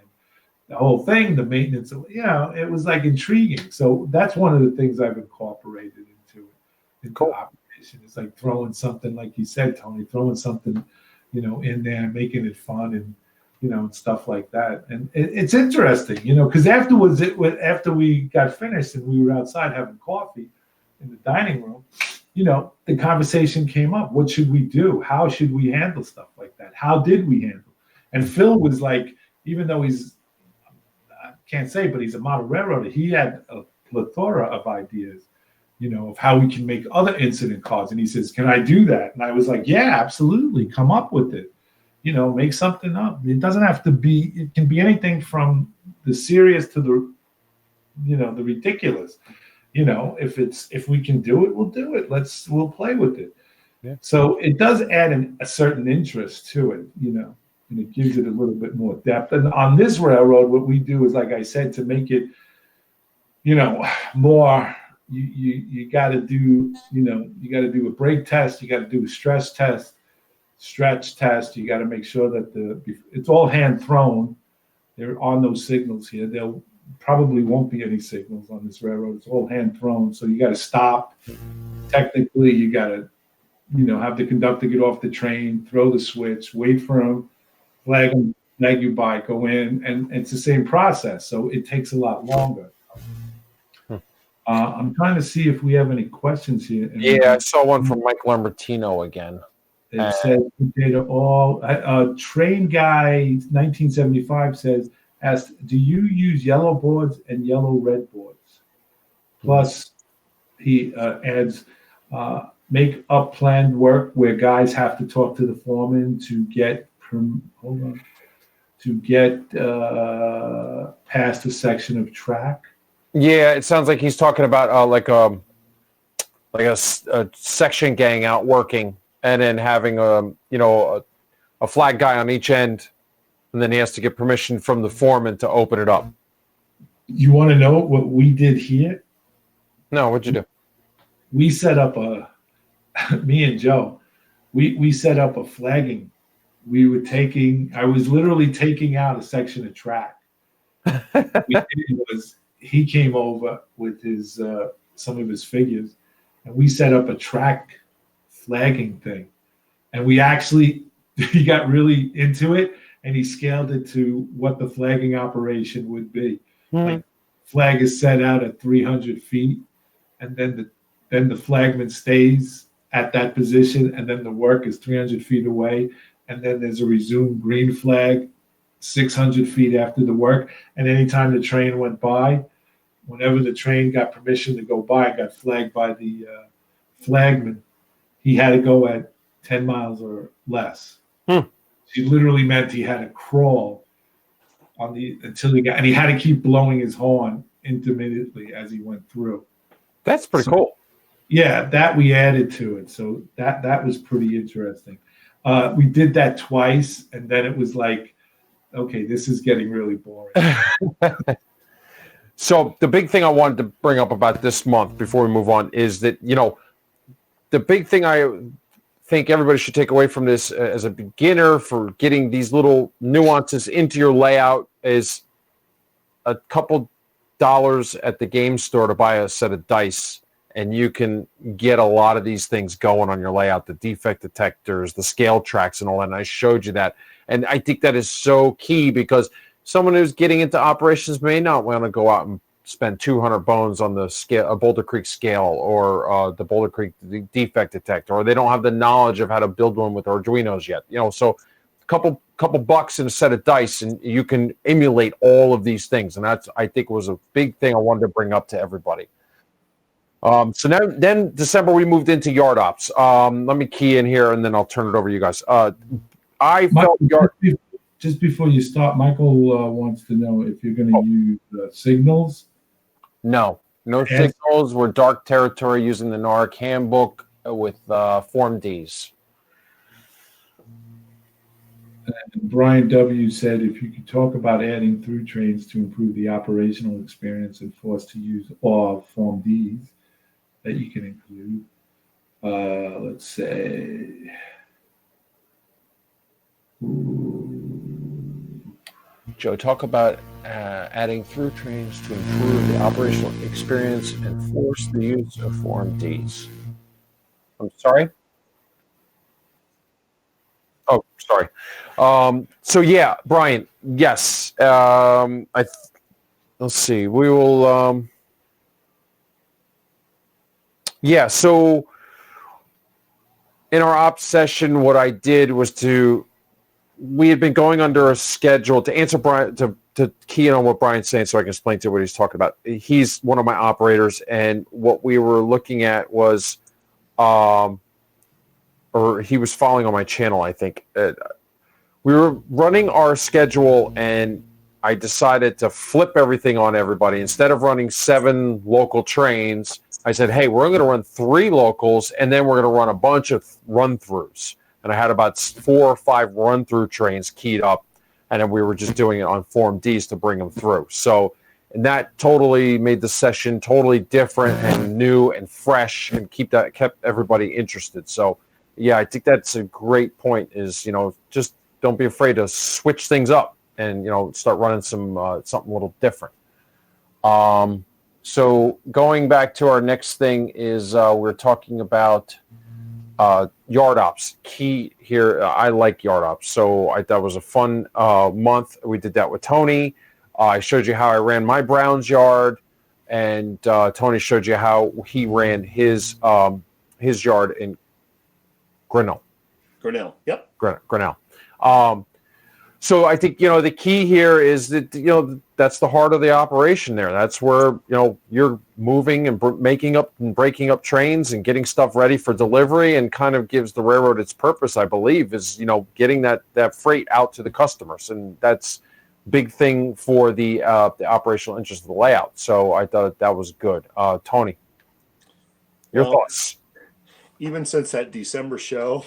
the whole thing, the maintenance, it was like intriguing. So that's one of the things I've incorporated into operation. It's like throwing something, like you said, Tony, throwing something, in there, making it fun and, and stuff like that. And it's interesting, because afterwards, after we got finished and we were outside having coffee in the dining room, the conversation came up. What should we do? How should we handle stuff like that? How did we handle? And Phil was like, even though I can't say, but he's a model railroader, he had a plethora of ideas, of how we can make other incident cards. And he says, "Can I do that?" And I was like, "Yeah, absolutely. Come up with it. Make something up. It doesn't have to be. It can be anything from the serious to the, the ridiculous. If we can do it, we'll do it. We'll play with it." Yeah. So it does add a certain interest to it, and it gives it a little bit more depth. And on this railroad, what we do is, like I said, to make it, more. You got to do, you got to do a brake test. You got to do a stress test, stretch test. You got to make sure that it's all hand thrown. There are no signals here. There probably won't be any signals on this railroad. It's all hand thrown. So you got to stop. Technically, you got to, have the conductor get off the train, throw the switch, wait for him, flag you by, go in, and it's the same process. So it takes a lot longer. I'm trying to see if we have any questions here. Yeah, I saw one from Mike Lambertino again. It says data all. Train guy 1975 asked, "Do you use yellow boards and yellow red boards?" Plus, he adds, "Make up planned work where guys have to talk to the foreman to get past a section of track." Yeah, it sounds like he's talking about like a section gang out working, and then having a flag guy on each end, and then he has to get permission from the foreman to open it up. You want to know what we did here? No, what'd you do? We set up me and Joe, we set up a flagging. I was literally taking out a section of track. He came over with his some of his figures, and we set up a track flagging thing. And he got really into it, and he scaled it to what the flagging operation would be. Like, flag is set out at 300 feet, and then the flagman stays at that position, and then the work is 300 feet away, and then there's a resume green flag 600 feet after the work. And anytime the train went by, whenever the train got permission to go by, got flagged by the flagman, he had to go at 10 miles or less. She literally meant he had to crawl until he got, and he had to keep blowing his horn intermittently as he went through. That's pretty cool. Yeah, that we added to it. So that was pretty interesting. We did that twice, and then it was like, okay, this is getting really boring. So the big thing I wanted to bring up about this month before we move on is that, the big thing I think everybody should take away from this as a beginner for getting these little nuances into your layout is a couple dollars at the game store to buy a set of dice, and you can get a lot of these things going on your layout, the defect detectors, the scale tracks, and all that. And I showed you that. And I think that is so key, because someone who's getting into operations may not want to go out and spend 200 bones on the scale, a Boulder Creek scale, or the Boulder Creek defect detector, or they don't have the knowledge of how to build one with Arduinos yet. So a couple bucks and a set of dice, and you can emulate all of these things. And that's, I think, was a big thing I wanted to bring up to everybody. So then December, we moved into yard ops. Let me key in here, and then I'll turn it over to you guys. Just before you start, Michael wants to know if you're going to use signals. No signals. We're dark territory using the NARC handbook with Form Ds. And Brian W. said if you could talk about adding through trains to improve the operational experience and forced to use all Form Ds that you can include. Let's say. Joe, talk about adding through trains to improve the operational experience and force the use of Form Ds. I'm sorry? Oh, sorry. So yeah, Brian, yes. Let's see. We will. Yeah. So in our ops session, what I did was to we had been going under a schedule to answer Brian to key in on what Brian's saying, so I can explain to you what he's talking about. He's one of my operators, and what we were looking at was, or he was following on my channel, I think. We were running our schedule, and I decided to flip everything on everybody. Instead of running 7 local trains, I said, hey, we're going to run 3 locals, and then we're going to run a bunch of run-throughs. And I had about 4 or 5 run-through trains keyed up, and then we were just doing it on Form Ds to bring them through. So, and that totally made the session totally different and new and fresh, and kept everybody interested. So, yeah, I think that's a great point. Is just don't be afraid to switch things up and start running some something a little different. So going back to our next thing is we're talking about yard ops. Key here, I like yard ops. So that was a fun month. We did that with Tony. I showed you how I ran my Browns yard, and Tony showed you how he ran his yard in Grinnell. Yep. Grinnell. So I think the key here is that that's the heart of the operation there. That's where you're moving and making up and breaking up trains and getting stuff ready for delivery, and kind of gives the railroad its purpose, I believe, is getting that freight out to the customers, and that's big thing for the operational interest of the layout. So I thought that was good. Tony, your thoughts? Even since that December show,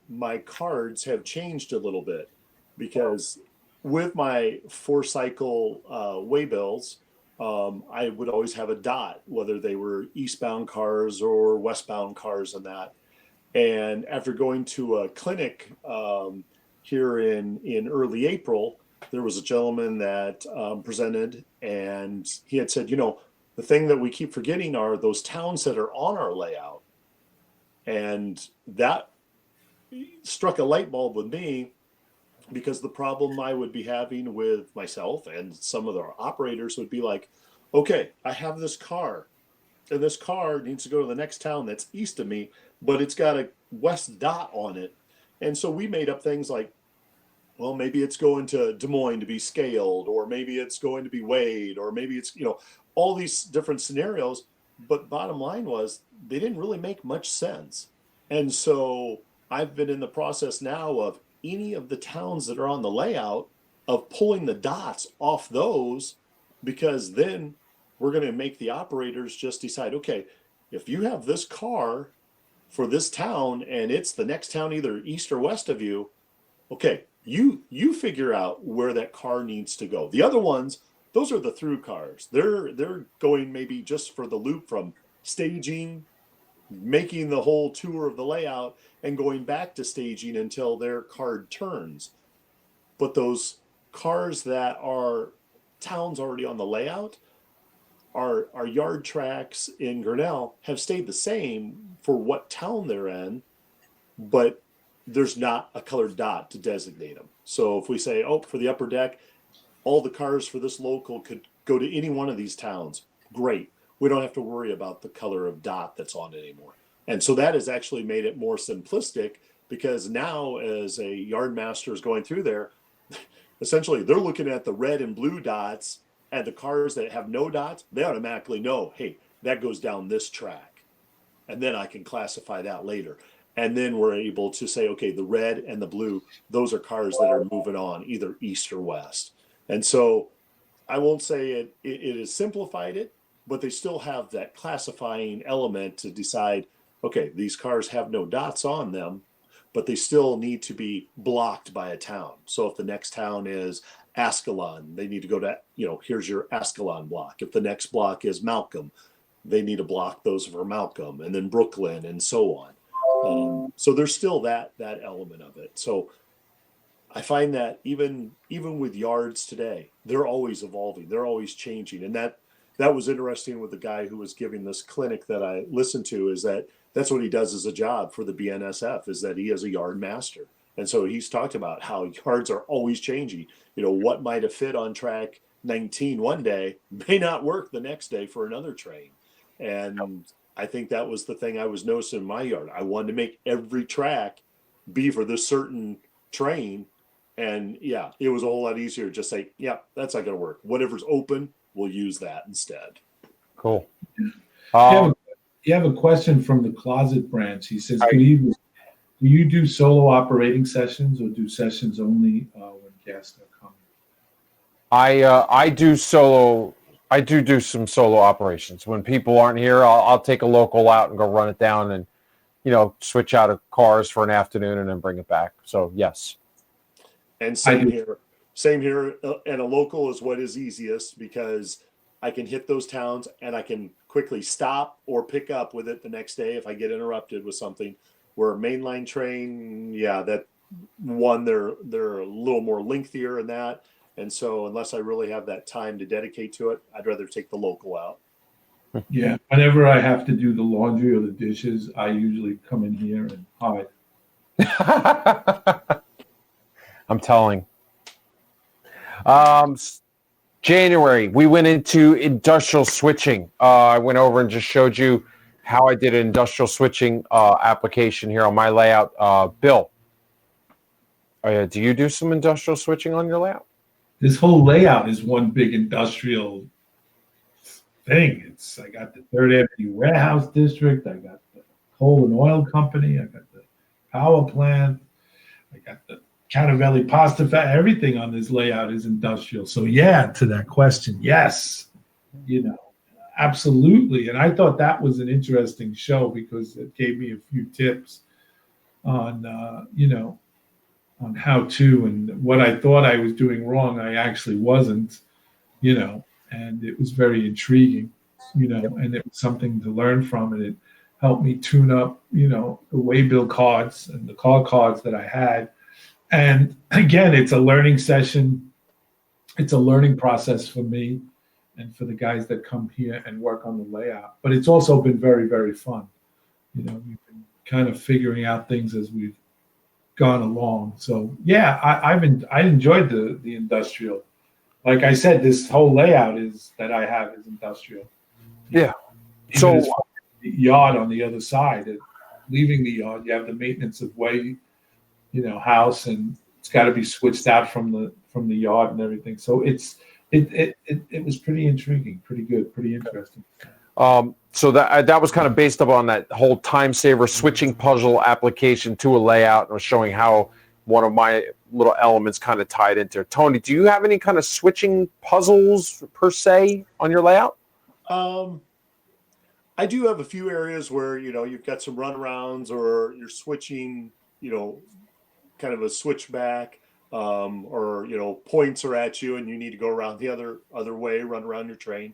my cards have changed a little bit, because with my 4-cycle waybills, I would always have a dot, whether they were eastbound cars or westbound cars and that. And after going to a clinic here in early April, there was a gentleman that presented, and he had said, the thing that we keep forgetting are those towns that are on our layout. And that struck a light bulb with me, because the problem I would be having with myself and some of the operators would be like, okay, I have this car, and this car needs to go to the next town that's east of me, but it's got a west dot on it. And so we made up things like, well, maybe it's going to Des Moines to be scaled, or maybe it's going to be weighed, or maybe it's, all these different scenarios. But bottom line was, they didn't really make much sense. And so I've been in the process now of any of the towns that are on the layout of pulling the dots off those, because then we're going to make the operators just decide, okay, if you have this car for this town and it's the next town either east or west of you, okay, you figure out where that car needs to go. The other ones, those are the through cars. They're going maybe just for the loop from staging, making the whole tour of the layout, and going back to staging until their card turns. But those cars that are towns already on the layout, our yard tracks in Grinnell have stayed the same for what town they're in, but there's not a colored dot to designate them. So if we say, for the upper deck, all the cars for this local could go to any one of these towns, great. We don't have to worry about the color of dot that's on it anymore. And so that has actually made it more simplistic, because now as a yard master is going through there, essentially they're looking at the red and blue dots, and the cars that have no dots, they automatically know, hey, that goes down this track. And then I can classify that later. And then we're able to say, okay, the red and the blue, those are cars that are moving on either east or west. And so I won't say it has simplified it, but they still have that classifying element to decide, okay, these cars have no dots on them, but they still need to be blocked by a town. So if the next town is Ascalon, they need to go to, here's your Ascalon block. If the next block is Malcolm, they need to block those for Malcolm, and then Brooklyn, and so on. So there's still that element of it. So I find that even with yards today, they're always evolving, they're always changing. And that was interesting with the guy who was giving this clinic that I listened to, is that's what he does as a job for the BNSF, is that he is a yard master. And so he's talked about how yards are always changing. What might have fit on track 19 one day may not work the next day for another train. And I think that was the thing I was noticing in my yard. I wanted to make every track be for this certain train. And yeah, it was a whole lot easier. Just say, yeah, that's not going to work. Whatever's open, we'll use that instead. Cool. You have a question from the Closet Branch. He says, "Good evening. Do you do solo operating sessions or do sessions only when guests are coming?" I do solo. I do some solo operations. When people aren't here, I'll take a local out and go run it down and, switch out of cars for an afternoon and then bring it back. So yes. And same here. Same here. And a local is what is easiest because I can hit those towns and I can quickly stop or pick up with it the next day if I get interrupted with something. Where a mainline train, yeah, that one they're a little more lengthier in that. And so unless I really have that time to dedicate to it, I'd rather take the local out. Yeah. Whenever I have to do the laundry or the dishes, I usually come in here and hide. I'm telling. January, we went into industrial switching. I went over and just showed you how I did an industrial switching application here on my layout. Bill, do you do some industrial switching on your layout? This whole layout is one big industrial thing. I got the 3rd Avenue Warehouse District. I got the coal and oil company. I got the power plant. I got the Canton pasta factory. Everything on this layout is industrial. So yeah, to that question, yes, absolutely. And I thought that was an interesting show because it gave me a few tips on, on how to, and what I thought I was doing wrong, I actually wasn't, and it was very intriguing, and it was something to learn from, and it helped me tune up, the waybill cards and the call cards that I had. And again, it's a learning session. It's a learning process for me and for the guys that come here and work on the layout. But it's also been very, very fun. We've been kind of figuring out things as we've gone along. So yeah, I enjoyed the industrial. Like I said, this whole layout that I have is industrial. Yeah. Even so the yard on the other side, leaving the yard, you have the maintenance of way, house, and it's got to be switched out from the yard and everything. So it was pretty intriguing, pretty good, pretty interesting. So that was kind of based upon that whole time saver switching puzzle application to a layout, and was showing how one of my little elements kind of tied into it. Tony, do you have any kind of switching puzzles per se on your layout? I do have a few areas where, you've got some runarounds or you're switching, kind of a switchback, or, points are at you and you need to go around the other way, run around your train.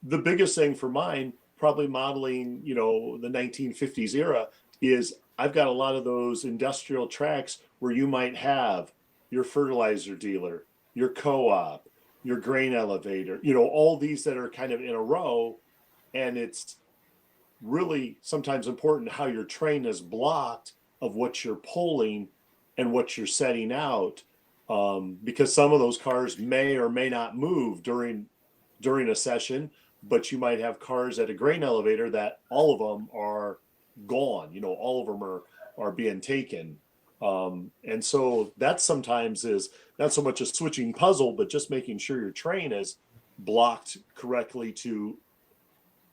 The biggest thing for mine, probably modeling, the 1950s era, is I've got a lot of those industrial tracks where you might have your fertilizer dealer, your co-op, your grain elevator, all these that are kind of in a row. And it's really sometimes important how your train is blocked of what you're pulling and what you're setting out, because some of those cars may or may not move during a session, but you might have cars at a grain elevator that all of them are gone. All of them are being taken. And so that sometimes is not so much a switching puzzle, but just making sure your train is blocked correctly to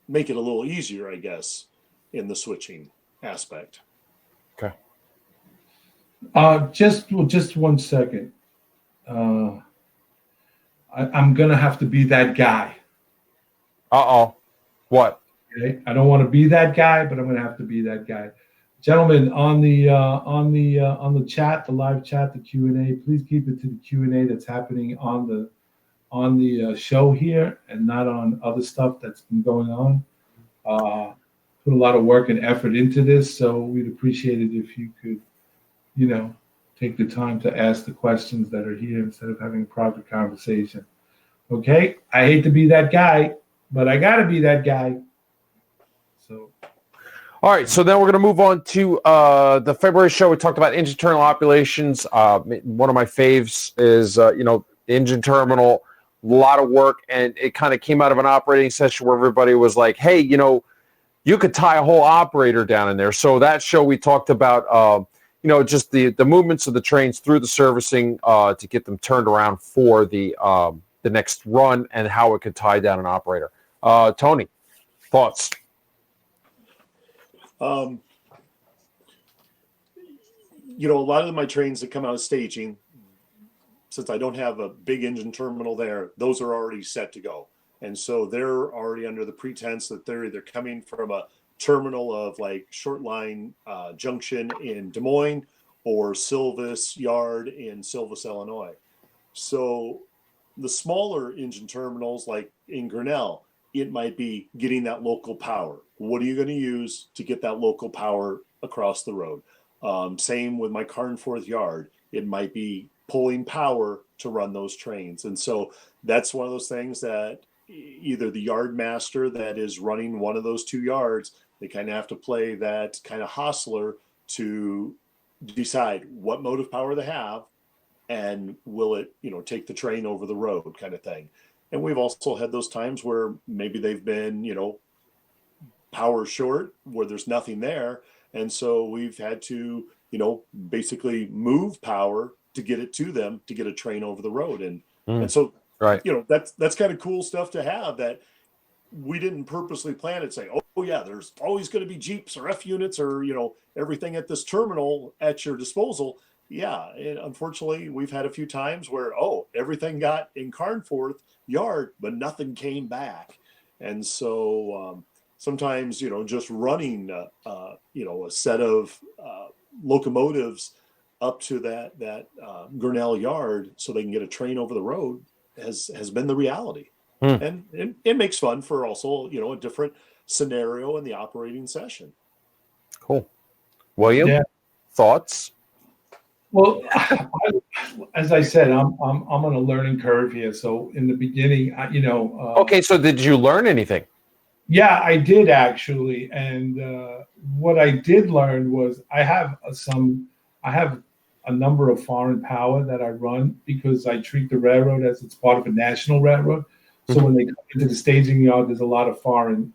make it a little easier, I guess, in the switching aspect. Okay. Just 1 second. I'm gonna have to be that guy. What? Okay. I don't want to be that guy, but I'm gonna have to be that guy. Gentlemen, on the chat, the live chat, the Q&A, please keep it to the Q&A that's happening on the show here and not on other stuff that's been going on. Put a lot of work and effort into this, so we'd appreciate it if you could, take the time to ask the questions that are here instead of having a private conversation. Okay? I hate to be that guy, but I got to be that guy. So. All right, so then we're going to move on to the February show. We talked about engine terminal operations. One of my faves is, engine terminal, a lot of work, and it kind of came out of an operating session where everybody was like, hey, you could tie a whole operator down in there. So that show we talked about, just the movements of the trains through the servicing to get them turned around for the next run, and how it could tie down an operator. Tony, thoughts? A lot of my trains that come out of staging, since I don't have a big engine terminal there, those are already set to go. And so they're already under the pretense that they're either coming from a terminal of like Short Line Junction in Des Moines or Silvis Yard in Silvis, Illinois. So the smaller engine terminals, like in Grinnell, it might be getting that local power. What are you going to use to get that local power across the road? Same with my Carnforth Yard. It might be pulling power to run those trains. And so that's one of those things that either the yard master that is running one of those 2 yards, they kind of have to play that kind of hostler to decide what motive power they have and will it, take the train over the road kind of thing. And we've also had those times where maybe they've been, power short where there's nothing there. And so we've had to, basically move power to get it to them to get a train over the road. And so, right. That's kind of cool stuff to have that we didn't purposely plan it. Say, oh yeah, there's always going to be Jeeps or F units or, everything at this terminal at your disposal. Yeah. And unfortunately, we've had a few times where, everything got in Carnforth Yard, but nothing came back. And so sometimes, just running, a set of locomotives up to that Grinnell Yard so they can get a train over the road has been the reality. And it makes fun for also, a different scenario in the operating session. Cool. William, thoughts? Well, as I said, I'm on a learning curve here. So in the beginning, Okay, so did you learn anything? Yeah, I did actually. And what I did learn was I have a number of foreign power that I run because I treat the railroad as it's part of a national railroad. So when they come into the staging yard, there's a lot of foreign,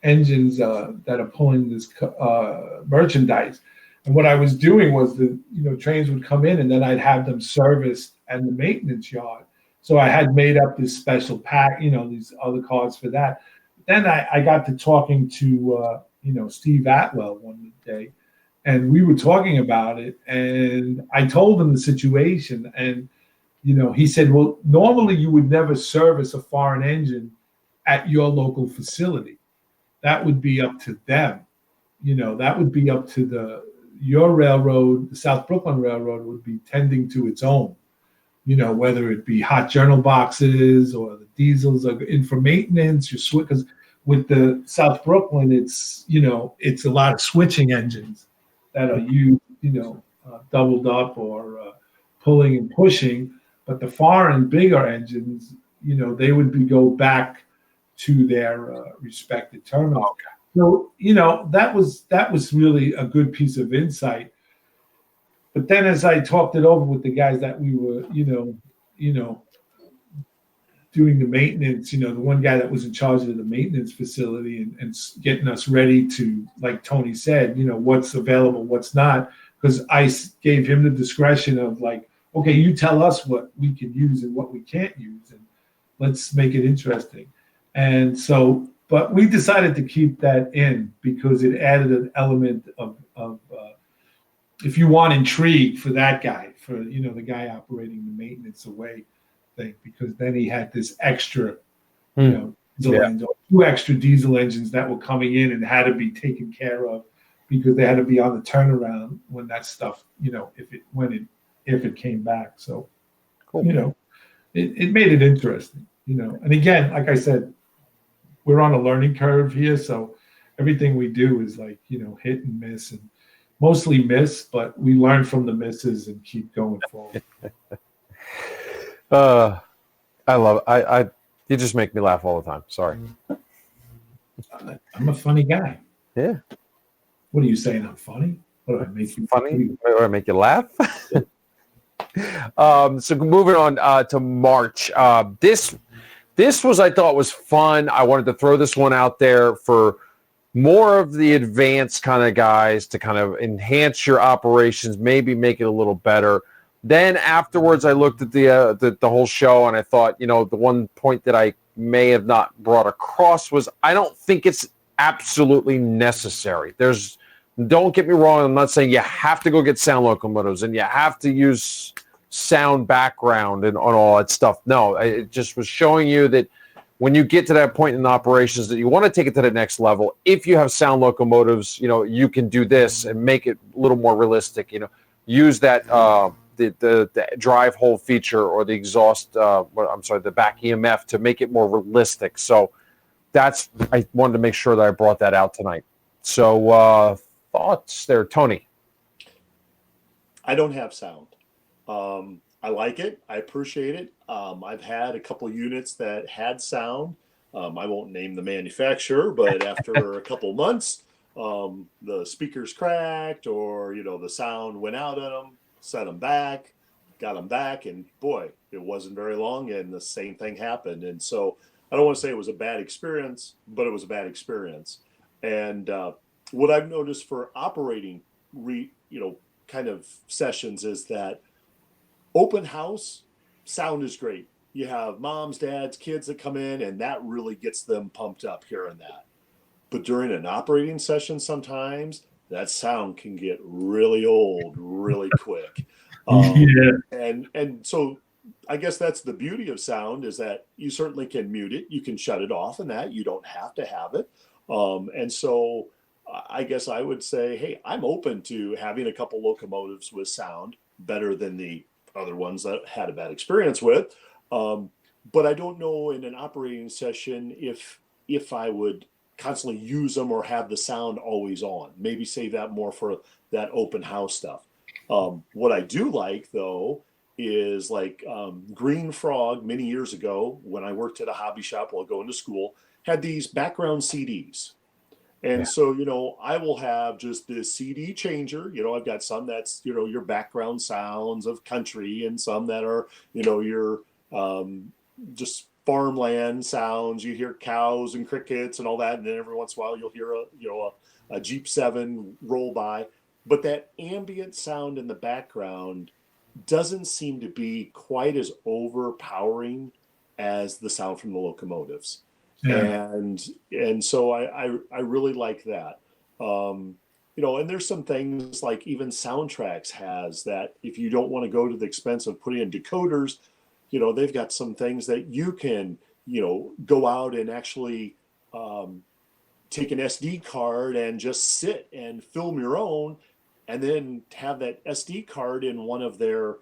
engines that are pulling this merchandise. And what I was doing was trains would come in and then I'd have them serviced at the maintenance yard. So I had made up this special pack, these other cards for that. Then I got to talking to, Steve Atwell one day, and we were talking about it. And I told him the situation. And, he said, well, normally you would never service a foreign engine at your local facility. That would be up to them. That would be up to your railroad, the South Brooklyn Railroad would be tending to its own. Whether it be hot journal boxes or the diesels are in for maintenance, because with the South Brooklyn, it's a lot of switching engines that are used, doubled up or pulling and pushing. But the foreign bigger engines, they would go back to their respective terminals. Okay. So that was really a good piece of insight. But then as I talked it over with the guys that we were, doing the maintenance, the one guy that was in charge of the maintenance facility and getting us ready to, like Tony said, what's available, what's not, because I gave him the discretion of like, okay, you tell us what we can use and what we can't use, and let's make it interesting. And so, but we decided to keep that in because it added an element of if you want intrigue for that guy, for the guy operating the maintenance away thing, because then he had this extra, diesel engine, 2 extra diesel engines that were coming in and had to be taken care of because they had to be on the turnaround when that stuff, if it came back. So, cool. It made it interesting, And again, like I said, we're on a learning curve here, so everything we do is like hit and miss and. Mostly miss, but we learn from the misses and keep going forward. I love it. You just make me laugh all the time. Sorry. I'm a funny guy. Yeah. What are you saying? I'm funny? What do I make you funny? Or I make you laugh? So moving on to March. This was, I thought, was fun. I wanted to throw this one out there for more of the advanced kind of guys to kind of enhance your operations, maybe make it a little better. Then afterwards, I looked at the whole show and I thought, the one point that I may have not brought across was I don't think it's absolutely necessary. Don't get me wrong, I'm not saying you have to go get sound locomotives and you have to use sound background and on all that stuff. No, it just was showing you that when you get to that point in operations that you want to take it to the next level, if you have sound locomotives, you can do this and make it a little more realistic. Use that the drive hole feature or the exhaust, the back EMF to make it more realistic. So I wanted to make sure that I brought that out tonight. So thoughts there, Tony? I don't have sound. I like it. I appreciate it. I've had a couple units that had sound. I won't name the manufacturer, but after a couple months, the speakers cracked or, the sound went out of them, set them back, got them back. And boy, it wasn't very long and the same thing happened. And so I don't want to say it was a bad experience, but it was a bad experience. And what I've noticed for operating, kind of sessions is that open house sound is great. You have moms, dads, kids that come in, and that really gets them pumped up here and that. But during an operating session, sometimes that sound can get really old really quick. And so I guess that's the beauty of sound is that you certainly can mute it. You can shut it off and that. You don't have to have it. And so I guess I would say, hey, I'm open to having a couple locomotives with sound better than the other ones that I had a bad experience with. But I don't know in an operating session if I would constantly use them or have the sound always on. Maybe save that more for that open house stuff. What I do like, though, is like Green Frog many years ago when I worked at a hobby shop while going to school, had these background CDs. And so, I will have just this CD changer. I've got some that's, your background sounds of country and some that are, your just farmland sounds. You hear cows and crickets and all that. And then every once in a while you'll hear a Jeep 7 roll by. But that ambient sound in the background doesn't seem to be quite as overpowering as the sound from the locomotives. Yeah. And so I really like that. And there's some things like even Soundtracks has that if you don't want to go to the expense of putting in decoders, they've got some things that you can, go out and actually take an SD card and just sit and film your own and then have that SD card in one of their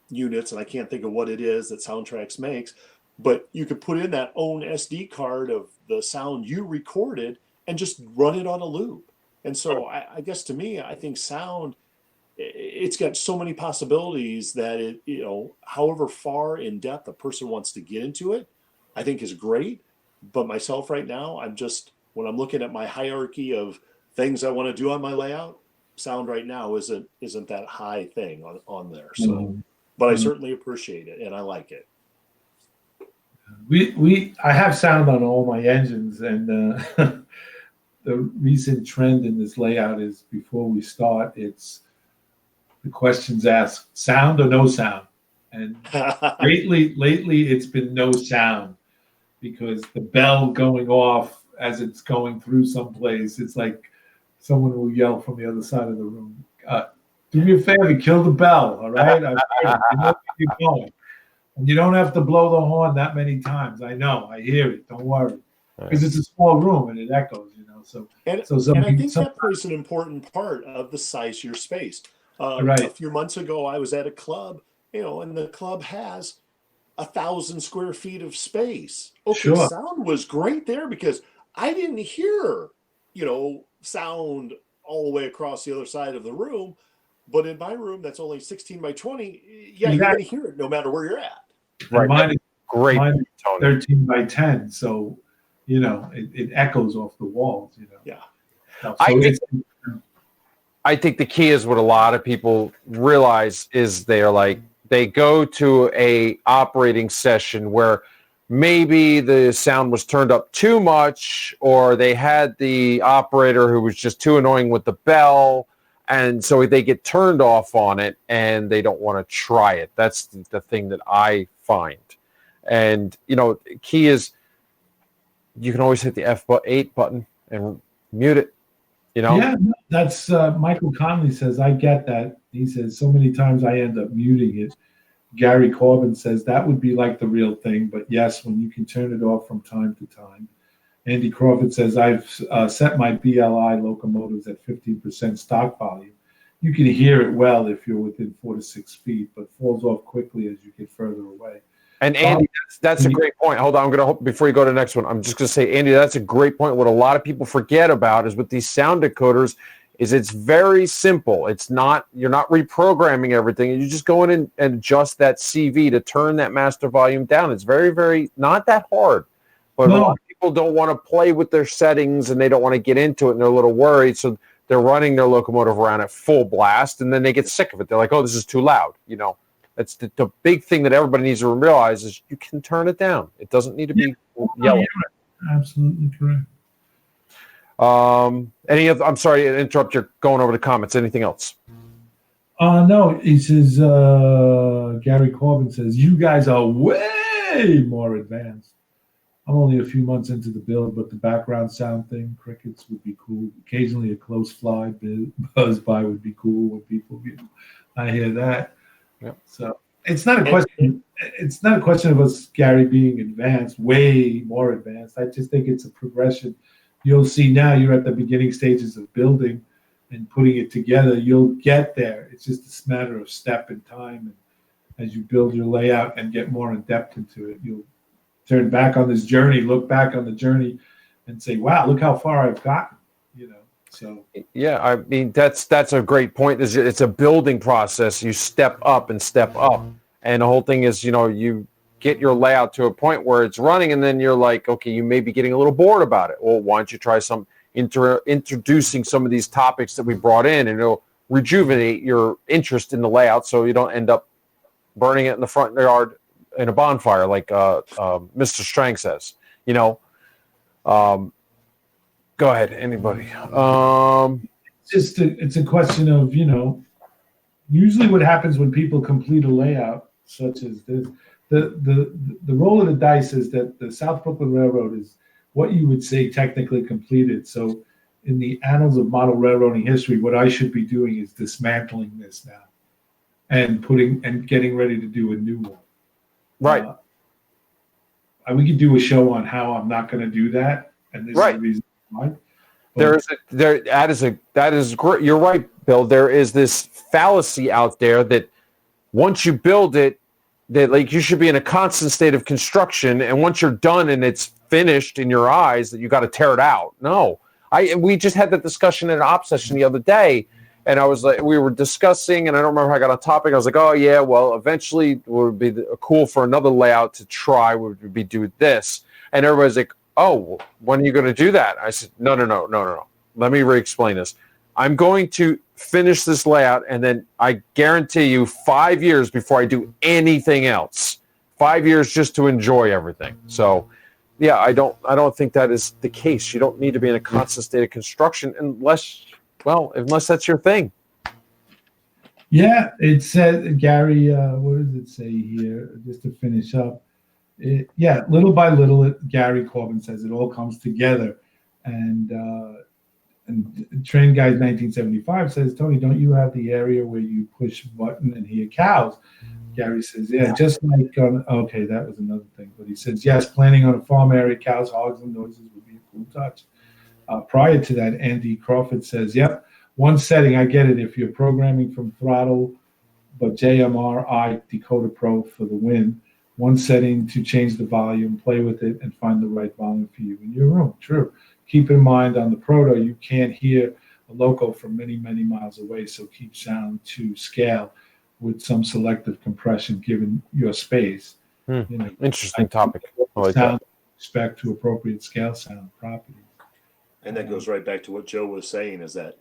units. And I can't think of what it is that Soundtracks makes. But you could put in that own SD card of the sound you recorded and just run it on a loop. And so I guess to me, I think sound, it's got so many possibilities that it, however far in depth a person wants to get into it, I think is great. But myself right now, when I'm looking at my hierarchy of things I want to do on my layout, sound right now isn't that high thing on there. So, but I certainly appreciate it and I like it. I have sound on all my engines, and the recent trend in this layout is before we start, it's the questions asked, sound or no sound? And lately it's been no sound because the bell going off as it's going through someplace, it's like someone will yell from the other side of the room, do me a favor, kill the bell, all right? I know where you're going. And you don't have to blow the horn that many times. I know. I hear it. Don't worry. Because it's a small room and it echoes, So I think that plays an important part of the size of your space. Right. A few months ago, I was at a club, and the club has 1,000 square feet of space. Okay, sure. Sound was great there because I didn't hear, sound all the way across the other side of the room. But in my room, that's only 16 by 20. Yeah, you're going to hear it no matter where you're at. Right. Mine is great. Mine is 13 by 10. So, it echoes off the walls, Yeah. So I think the key is what a lot of people realize is they go to a operating session where maybe the sound was turned up too much, or they had the operator who was just too annoying with the bell, and so they get turned off on it and they don't want to try it. That's the thing that I find. And, key is you can always hit the F8 button and mute it, Yeah, that's Michael Conley says, I get that. He says, so many times I end up muting it. Gary Corbin says that would be like the real thing, but yes, when you can turn it off from time to time. Andy Crawford says, I've set my BLI locomotives at 15% stock volume. You can hear it well if you're within 4 to 6 feet, but falls off quickly as you get further away. And Andy, that's a great point. Hold on, I'm going to before you go to the next one, I'm just going to say, Andy, that's a great point. What a lot of people forget about is with these sound decoders is it's very simple. It's not, you're not reprogramming everything. You just go in and adjust that CV to turn that master volume down. It's very, very not that hard. But a lot of people don't want to play with their settings and they don't want to get into it and they're a little worried. So they're running their locomotive around at full blast and then they get sick of it. They're like, oh, this is too loud. That's the big thing that everybody needs to realize is you can turn it down. It doesn't need to be yelling. Absolutely correct. I'm sorry to interrupt. You're going over the comments. Anything else? No, he says, Gary Corbin says, you guys are way more advanced. I'm only a few months into the build, but the background sound thing, crickets would be cool. Occasionally a close fly buzz by would be cool when people, I hear that. Yep. So it's not a question. It's not a question of us, Gary, being advanced, way more advanced. I just think it's a progression. You'll see now you're at the beginning stages of building and putting it together. You'll get there. It's just a matter of step and time. And as you build your layout and get more in depth into it, you'll turn back on this journey, look back on the journey and say, wow, look how far I've gotten, So yeah, I mean, that's a great point. It's a building process. You step up and step up. And the whole thing is, you get your layout to a point where it's running and then you're like, okay, you may be getting a little bored about it. Well, why don't you try introducing some of these topics that we brought in and it'll rejuvenate your interest in the layout so you don't end up burning it in the front yard in a bonfire like Mr. Strang says, Go ahead, anybody. It's a question of, usually what happens when people complete a layout such as this, the roll of the dice is that the South Brooklyn Railroad is what you would say technically completed. So in the annals of model railroading history, what I should be doing is dismantling this now and getting ready to do a new one. Right. We could do a show on how I'm not going to do that. And this is the reason why. That is great. You're right, Bill. There is this fallacy out there that once you build it, that like you should be in a constant state of construction, and once you're done and it's finished in your eyes, that you got to tear it out. No, we just had that discussion in an op session the other day, and I was like, we were discussing, and I don't remember how I got on topic. I was like, oh yeah, well, eventually it would be cool for another layout to try. Would be do this, and everybody's like, oh, when are you going to do that? I said, no. Let me re-explain this. I'm going to finish this layout, and then I guarantee you 5 years before I do anything else. 5 years just to enjoy everything. So, yeah, I don't think that is the case. You don't need to be in a constant state of construction unless that's your thing. Yeah, it said, Gary, what does it say here? Just to finish up. Little by little, Gary Corbin says it all comes together. And Train Guide 1975 says, Tony, don't you have the area where you push a button and hear cows? Gary says, just like okay, that was another thing. But he says, yes, planning on a farm area, cows, hogs, and noises would be a cool touch. Prior to that, Andy Crawford says, yep, one setting, I get it. If you're programming from throttle, but JMRI Decoder Pro for the win. One setting to change the volume, play with it, and find the right volume for you in your room. True. Keep in mind on the Proto, you can't hear a loco from many, many miles away, so keep sound to scale with some selective compression given your space. Interesting topic. I like sound that. Respect to appropriate scale sound properties. And that goes right back to what Joe was saying, is that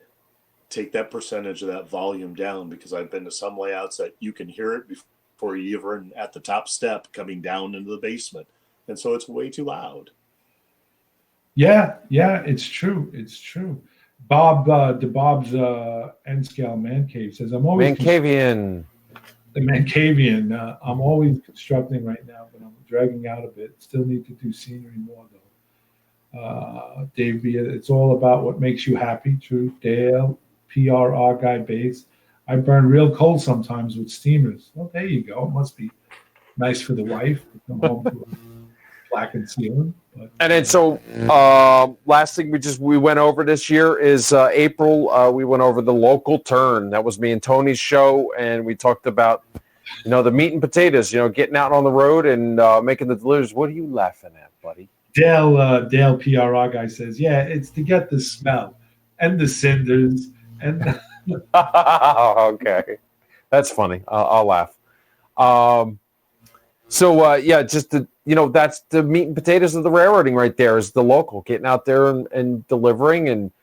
take that percentage of that volume down, because I've been to some layouts that you can hear it before you even at the top step coming down into the basement. and so it's way too loud. Yeah, it's true. It's true. Bob, the Bob's N Scale Man Cave says, I'm always Mancavian. the Mancavian. I'm always constructing right now, but I'm dragging out a bit. Still need to do scenery more though. Dave B, it's all about what makes you happy. True. Dale, PRR guy base. I burn real coal sometimes with steamers. Well, there you go. It must be nice for the wife to come home to a blackened ceiling. But, And then so last thing we went over this year is April. We went over the local turn. That was me and Tony's show, and we talked about the meat and potatoes. Getting out on the road and making the deliveries. What are you laughing at, buddy? Dale PRR guy says, yeah, it's to get the smell and the cinders and Okay, that's funny. I'll laugh. Just that's the meat and potatoes of the railroading right there is the local, getting out there and delivering. And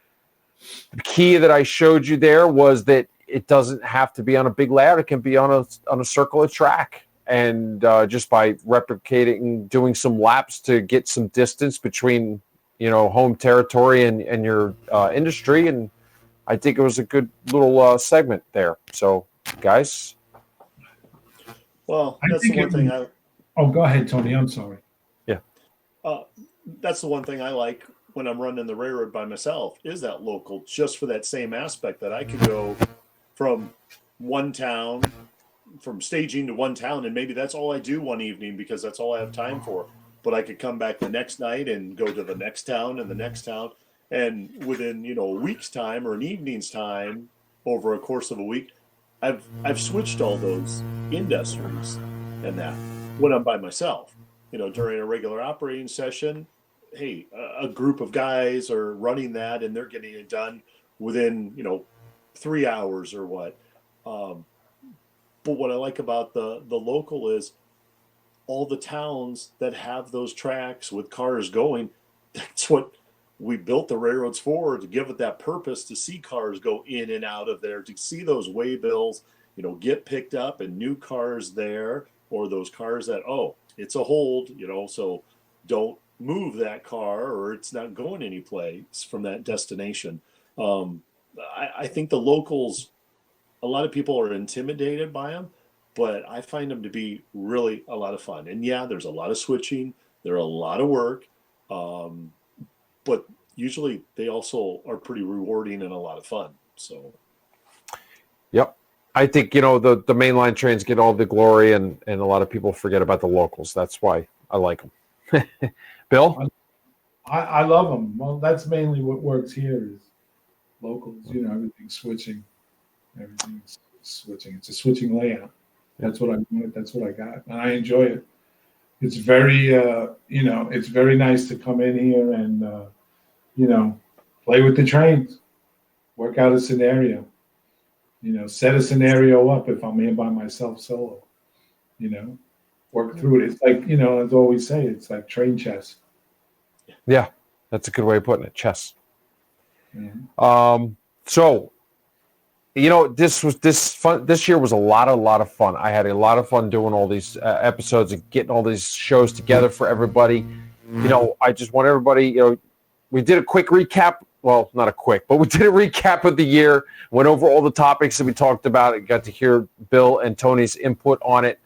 the key that I showed you there was that it doesn't have to be on a big layout. It can be on a circular track. And just by replicating, doing some laps to get some distance between, home territory and your industry. And I think it was a good little segment there. So, guys. Well, that's the one thing Oh, go ahead, Tony. I'm sorry. Yeah. That's the one thing I like when I'm running the railroad by myself is that local, just for that same aspect that I could go from one town, from staging to one town, and maybe that's all I do one evening because that's all I have time for. But I could come back the next night and go to the next town and the next town. And within, a week's time or an evening's time over a course of a week, I've switched all those industries and that when I'm by myself. During a regular operating session, hey, a group of guys are running that and they're getting it done within, 3 hours or what. But what I like about the local is all the towns that have those tracks with cars going, that's what we built the railroads for, to give it that purpose, to see cars go in and out of there, to see those waybills, get picked up and new cars there, or those cars that, it's a hold, so don't move that car or it's not going any place from that destination. I think the locals, a lot of people are intimidated by them, but I find them to be really a lot of fun. And yeah, there's a lot of switching. They're a lot of work. But usually they also are pretty rewarding and a lot of fun. So. Yep. I think, the mainline trains get all the glory and a lot of people forget about the locals. That's why I like them. Bill? I love them. Well, that's mainly what works here is locals, everything's switching. Everything's switching. It's a switching layout. That's what I wanted. That's what I got. And I enjoy it. It's very, it's very nice to come in here and, play with the trains, work out a scenario, set a scenario up if I'm here by myself solo, work through it. It's like, as I always say, it's like train chess. Yeah, that's a good way of putting it. Chess. Mm-hmm. So, this year was a lot of fun. I had a lot of fun doing all these episodes and getting all these shows together for everybody. I just want everybody, we did a quick recap. Well, not a quick, but we did a recap of the year, went over all the topics that we talked about and got to hear Bill and Tony's input on it.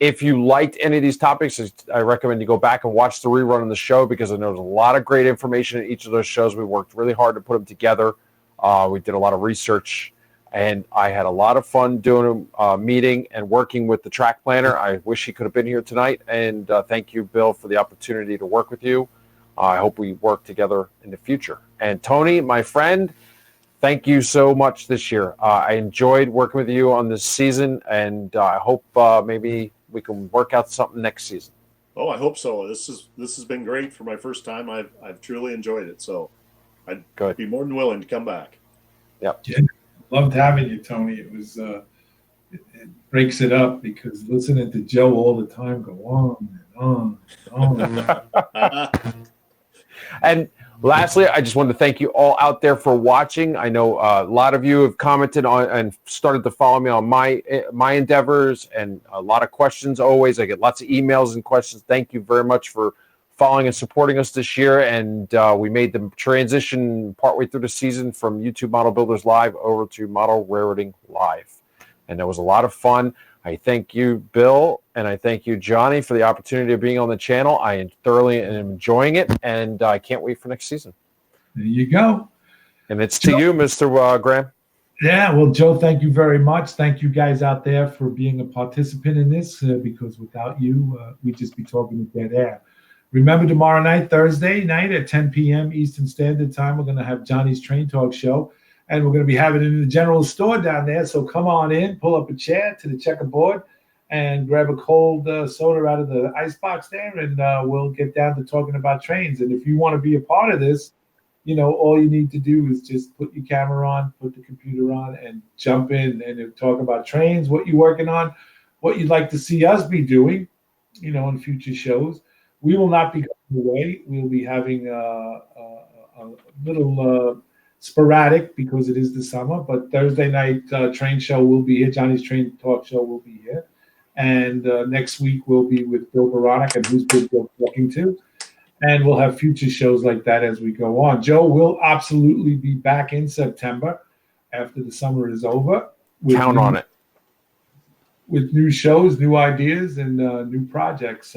If you liked any of these topics, I recommend you go back and watch the rerun of the show because I know there's a lot of great information in each of those shows. We worked really hard to put them together. We did a lot of research, and I had a lot of fun doing a meeting and working with the track planner. I wish he could have been here tonight, and thank you, Bill, for the opportunity to work with you. I hope we work together in the future. And Tony, my friend, thank you so much this year. I enjoyed working with you on this season, and I hope maybe we can work out something next season. Oh, I hope so. This has been great for my first time. I've truly enjoyed it. So I'd be more than willing to come back. Yep. Yeah, loved having you, Tony. It was it breaks it up because listening to Joe all the time go on and on and on. And Lastly, I just wanted to thank you all out there for watching. I know a lot of you have commented on and started to follow me on my endeavors, and a lot of questions always. I get lots of emails and questions. Thank you very much for following and supporting us this year. And we made the transition partway through the season from YouTube Model Builders Live over to Model Railroading Live. And that was a lot of fun. I thank you, Bill, and I thank you, Johnny, for the opportunity of being on the channel. I am thoroughly enjoying it, and I can't wait for next season. There you go. And it's to you, Mr. Graham. Yeah, well, Joe, thank you very much. Thank you guys out there for being a participant in this, because without you, we'd just be talking to dead air. Remember, tomorrow night, Thursday night at 10 p.m. Eastern Standard Time, we're going to have Johnny's Train Talk Show. And we're going to be having it in the general store down there. So come on in, pull up a chair to the checkerboard, and grab a cold soda out of the icebox there, and we'll get down to talking about trains. And if you want to be a part of this, all you need to do is just put your camera on, put the computer on, and jump in and talk about trains, what you're working on, what you'd like to see us be doing, in future shows. We will not be going away. We'll be having a little sporadic because it is the summer, but Thursday night train show will be here. Johnny's Train Talk Show will be here. And next week we'll be with Bill Baronic and Who's Good Bill Talking To. And we'll have future shows like that as we go on. Joe will absolutely be back in September after the summer is over. Count on it. With new shows, new ideas, and new projects.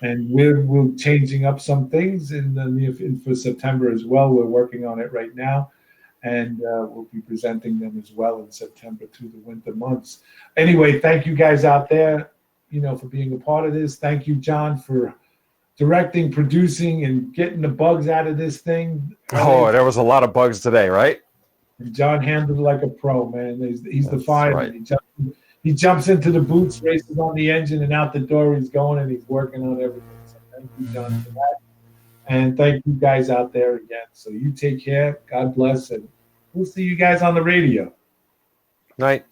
And we're changing up some things for September as well. We're working on it right now, and we'll be presenting them as well in September through the winter months. Anyway, thank you guys out there, for being a part of this. Thank you, John, for directing, producing, and getting the bugs out of this thing. Oh, there was a lot of bugs today, right? And John handled it like a pro, man. He's the fireman. Right. He jumps into the boots, races on the engine, and out the door he's going, and he's working on everything. So thank you, John, for that. And thank you guys out there again. So you take care. God bless, and we'll see you guys on the radio. Night.